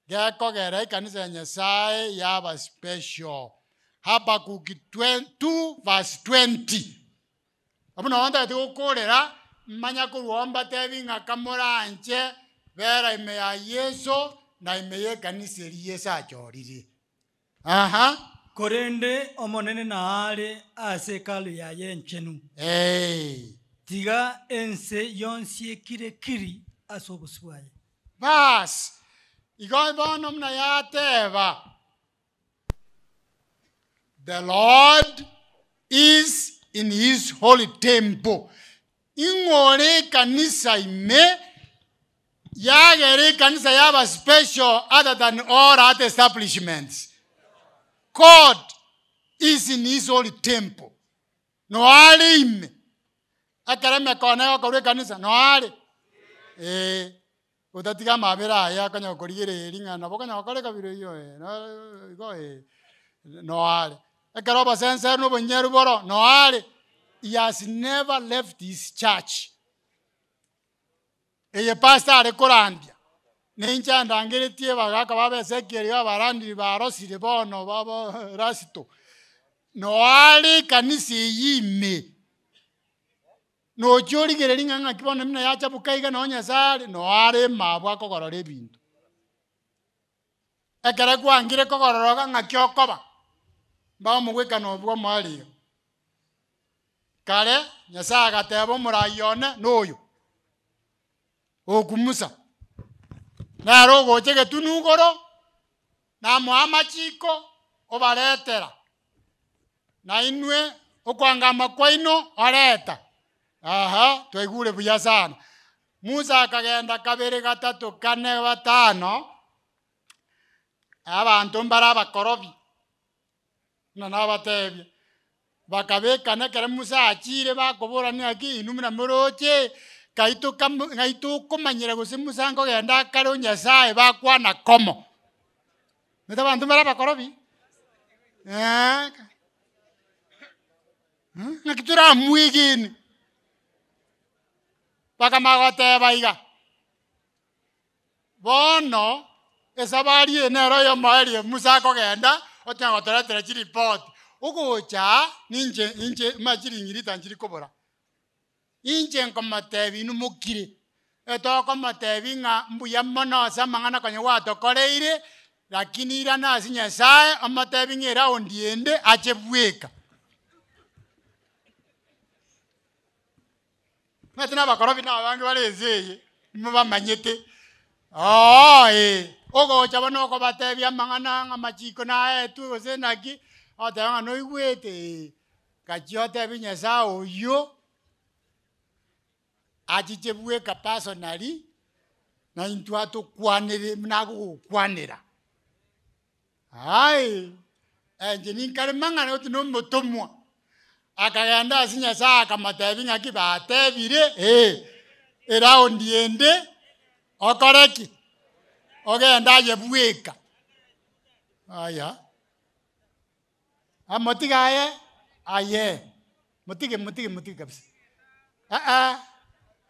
geko gere kanisa ya Nyasaye yaba special. Habakuki 2 verse 20. Abuna wanda tukorera manya kuomba tebi ngakamoranje vera ime ya Yesu na ime ye kanisa Yesu achorire. Aha. Korende omonene naare ase kalu ya yenchenu. Tiga ense yonsie kiri asobuswaye. Bas. Igobonom na yateva. The Lord is in his holy temple. Ingore kanisa ime yagere kanisa yaba special other than all other establishments. God is in his holy temple. No ale ime. Akarame kona ko kanisa no ale. Utatiga mabera ya kanya korigere ringa na bokanya kore kabiro yo no go no ale ekaroba sense no bonyeru boro no ale. He has never left his church. Eye pastor are korandia ninja ndangeretie bagaka babesekeri abarandi barosire bono baba rasito no ali kanisa yime no chorigere nganga kibona mna yacha bukaiga no nyasare no are mabwa kogorora ebintu ekere kwangire kogororoga ngakiokoba ba mugweka no bwo mali kare nyasaga tebo murayone noyo okumusa na rogo chege tunugoro na muamachiko obaretera na inwe okwanga makwaino oreta aha twaigure buya sana Musa akagenda kabere gatatu kane batano abantu mbara bakorobi na nabatebye bakabekana kare Musa achire bakoborania ki inumira moroche ngaitu kumanyira gose Musa ngo genda kare Nyasaye bakwana komo neta bantu mbara bakorobi nakitura mwigini bakamagote baiga bono esabari enero yo maeri Musa kogenda otango toretera report ugocha ninje majiri ngirita njiri kobora inje nkomatebi numukire etoko matebi nga mbuya mono samangana konye wato koreire lakini ira nasi Nyasaye amatebi ngera ondiende achebweka Matina bakorobi na bangi balezeye mubamanyete ogo chabano ko batebi amangana ngamachiko na etu gose naki atanga no igwete kachiote binyasa oyo ajichebweka personally na intu atukwanire mnago kwanira enjini karimangana otino motomwa akagenda asinya saa kamatebi ngaki batebire era ondiende okoreki ogenda yebweka aya amotigaye aye motige kabisa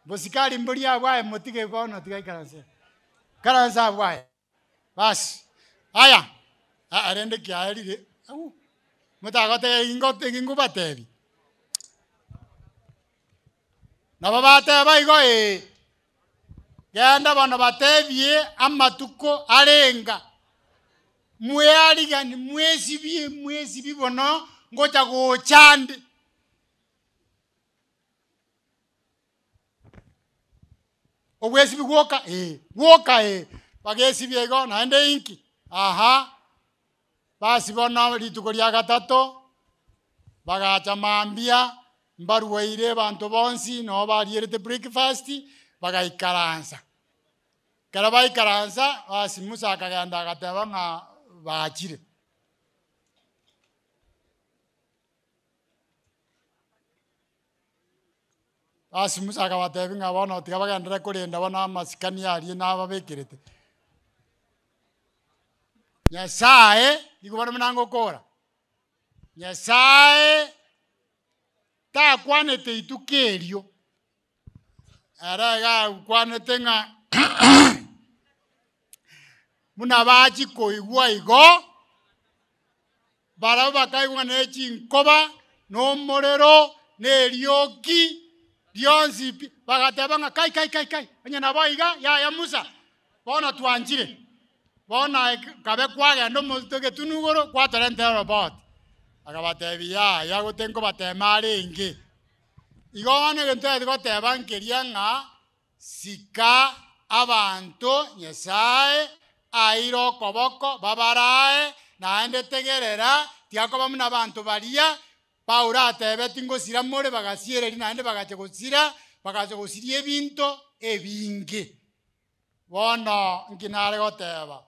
bosikali mbulia bwae motige bono tigai karansa bwae bas aya arende kiarire mutagote ingo batebi na babate baigo genda bana batebie amatuko arenga mwearigani mwezi bibono ngocha gochande obwezi bigwoka bagesi biego naende inki aha basi bona lituko lya gatatu bagacha mambia mbaruwaire bantu bonsi no barierete breakfast bagaikaransa kara baikaransa basi Musa akagenda agateba nga bachire basi Musa akabatebi nga bona tigabagendera kurenda bona masikani yari n'ababekirete Nyasaye igubara mnango kora Nyasaye ta kwanete itukerio araga kwanete nga muna bachi koigwa igo baraba kaigwa nechi nkoba no morero ne ryoki ryonzi bagateba nga kai anya nabaiga ya Musa bona twanjire bona kabe kwagenda omotoke tunugoro kwatorente robot akabatebia ya gotenko batemare inge igone gento goteba nkeria nga sika abantu Nyasaye airo koboko babarae naende tegerera tiakoba muna abantu baria Paula atebe tingosira more bagasiere naende bagache gosirie ebinto ebinge bono nkinare goteba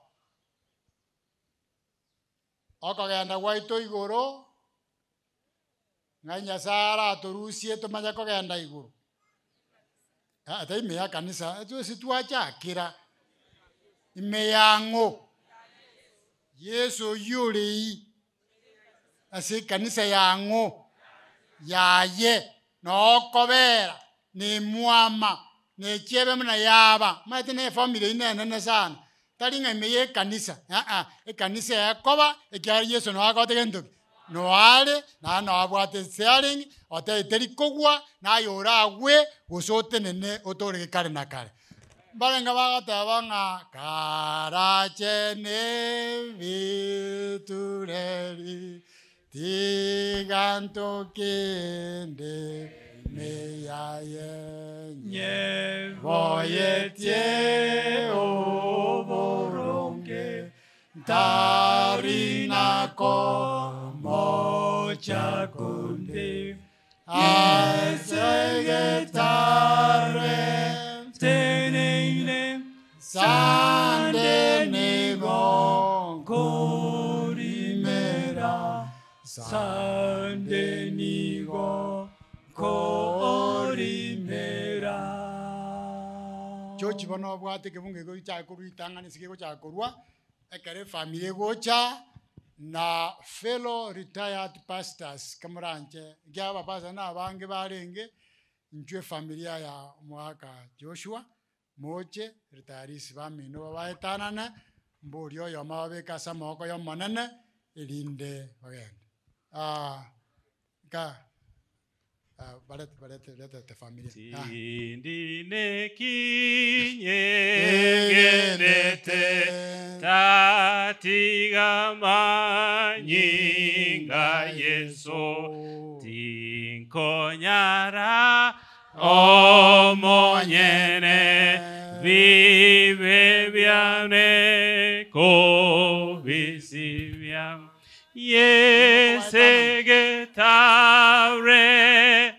okagenda gwaito igoro nganya sara torusie tomanya kogenda igoro ata ime ya kanisa etu situachakira ime yango Yesu yuri ase kanisa yango yaye no kobera ni muama ne chebe mna yaba mate ne family ine sana talinga meye kanisa kanisa yakoba ekyali Yesu no akote gento no ale na no abwate sharing ote terikogwa na yora agwe gosote nene otore kare na kare balenga bagata nga karache ne vitureri tiganto kende me yaye nye voyetie o boronge tarina como chakunde asegetare tenene sande nego korimera sande nego korimera chochi bono bwate ke bunge go cha kuruitanga ni sike go cha kurwa ekare family go cha na fellow retired pastors kamaranche gyaba pasa na bange barenge njwe familia ya mwaka Joshua moche retirees bamino baetanana mborio yo mabeka samoko yo monene elinde bagenda balete familia Tindine kinyegenete tatiga manyinga Yesu tinkonyara omonyene vive biane ko visivia yesegetare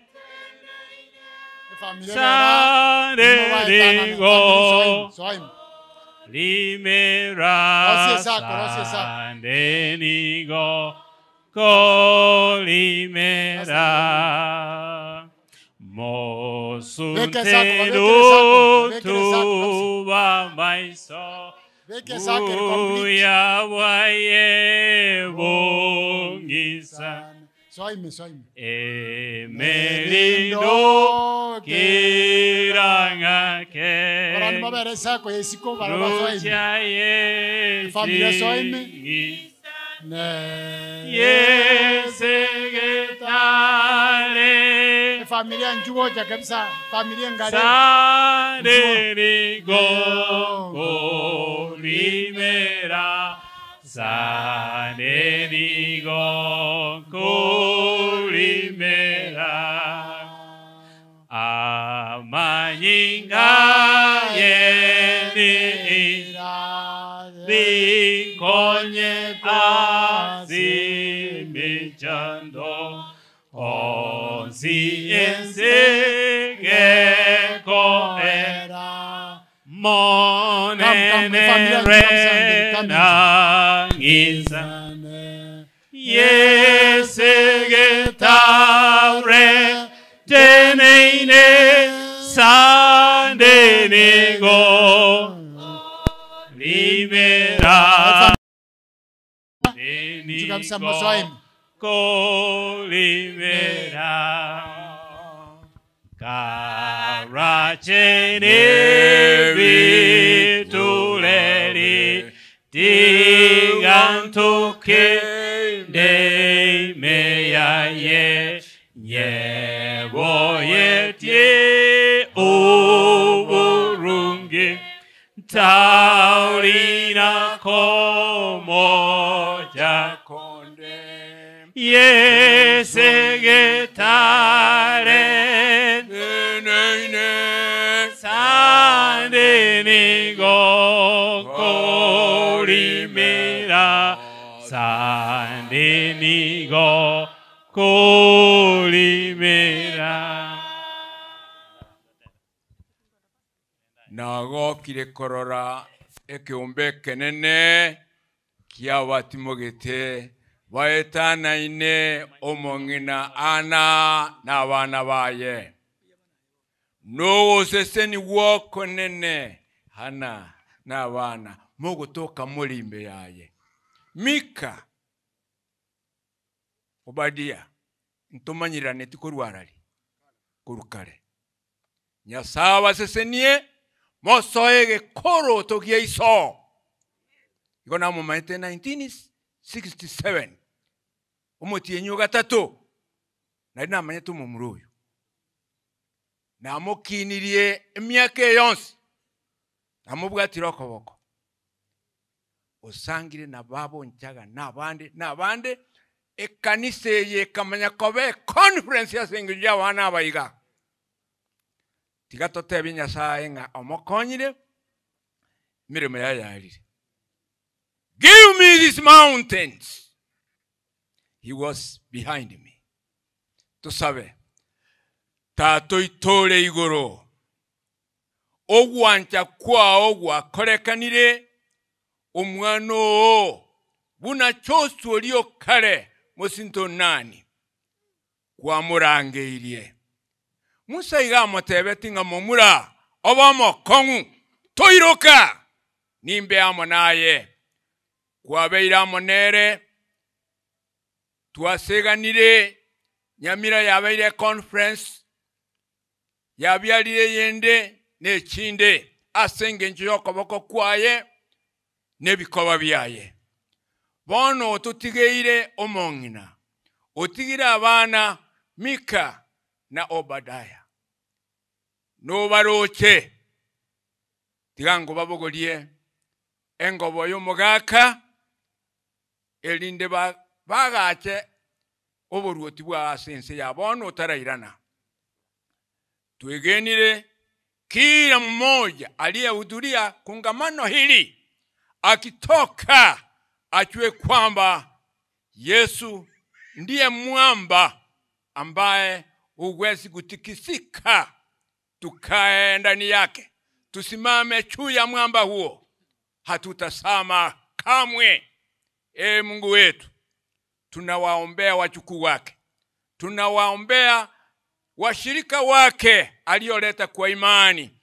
Sanerigo Limera Sandenigo Colimera Mosunteru Tuba Maiso Uya Waye Bungisan Emelindo kiranga ke Rucha yesegetale familia njuoja kabisa familia ngare Sanerigo Colimera Sanerigo Colimera Amanyinga yeni Vinconye azimichando Onsiense geko era Monenere Nangizane Yesegetare Teneine Sandenigo Libera Denigo Colimera Caracene Vituleri Diganto che de meaye Yevoyetie uburungi Taurina como jaconde Yesegetare Sandenigo Colimera Sandenigo Colimera Nagokire korora ekiumbe kenene kia batimogete baetana ine omongina ana na bana baye no seseni woko nene hana na bana mogotoka mulimbe yaye Mika Obadia ntomanyirane tikorwarari kurukare Nyasawa sesenie mosoege koro togia iso. Iko na mumaite 1967. Umutie nyuga tatu. Na ina manyetu mumuruyo. Na mukinirie emyaka yonse. Na mubwatira okoboko. Osangire na babo nchaga nabande ekanise ye kamanya kobe conference ya singija wana abayiga. Tigato tebi Nyasaye nga omokonyire mirimo yayalire. Give me these mountains. He was behind me. Tusabe tato itole igoro ogwancha kwa ogwa korekanire omwano buna chosu olio kare musinto nani kwa murangeirye Musa iga motebeti nga momura obamo kongu toiroka nimbe amo naye kwa beira monere tuaseganire nyamira yabaire conference yabyalire yende nechinde asenge njo koboko kwaye nebikoba byaye bono tutigeire omongina otigira abana Mika na Obadaya no baroche tigango babogolie engobo y'omugaka elinde bagache oboruoti bwa sense ya bono tarairana tuegenire kila mmoja aliyehudhuria kongamano hili akitoka ajue kwamba Yesu ndiye mwamba ambaye huwezi kutikisika. Tukae ndani yake, tusimame juu ya mwamba huo, hatutasama kamwe. Mungu wetu, tunawaombea wajukuu wake, tunawaombea washirika wake alioleta kwa imani,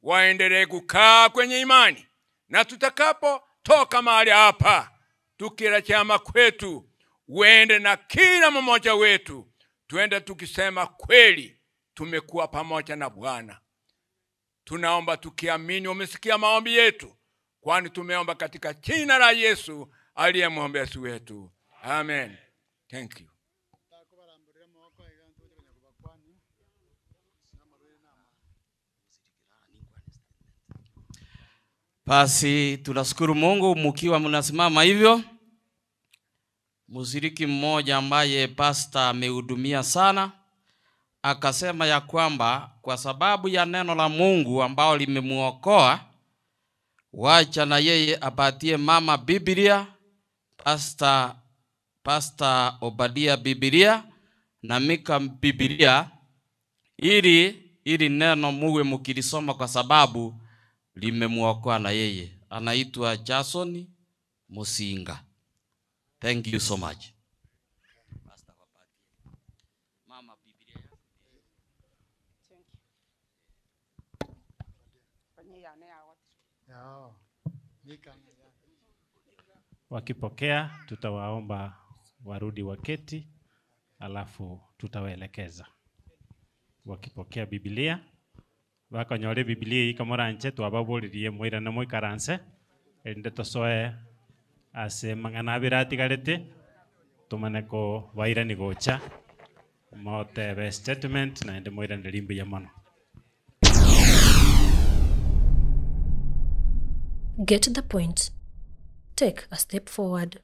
waendelee kukaa kwenye imani, na tutakapo toka mahali hapa tukira chama kwetu, uende na kila mmoja wetu, tuende tukisema kweli tumekuwa pamoja na Bwana. Tunaomba tukiamini umesikia maombi yetu, kwani tumeomba katika jina la Yesu aliye mwombezi wetu. Amen. Thank you. Basi tunashukuru Mungu mkiwa mnasimama hivyo. Mshiriki mmoja ambaye pastor amehudumia sana akasema ya kwamba kwa sababu ya neno la Mungu ambao limemuokoa, wacha na yeye apatie mama Biblia, pastor Obadia Biblia na Mika Biblia, ili neno muwe mkilisoma kwa sababu limemuokoa na yeye. Anaitwa Jason Musinga. Thank you so much. Mama Biblia. Wakipokea tutawaomba warudi waketi, alafu tutawaelekeza. Wakipokea Biblia, wakanyore Biblia ikamoranche twababuririe moira na moikaranse ende tosoe ase mangana birati garete tumaneko waira ni gocha mote statement na ende moira ndirimbe ya mano. Get the point. Take a step forward.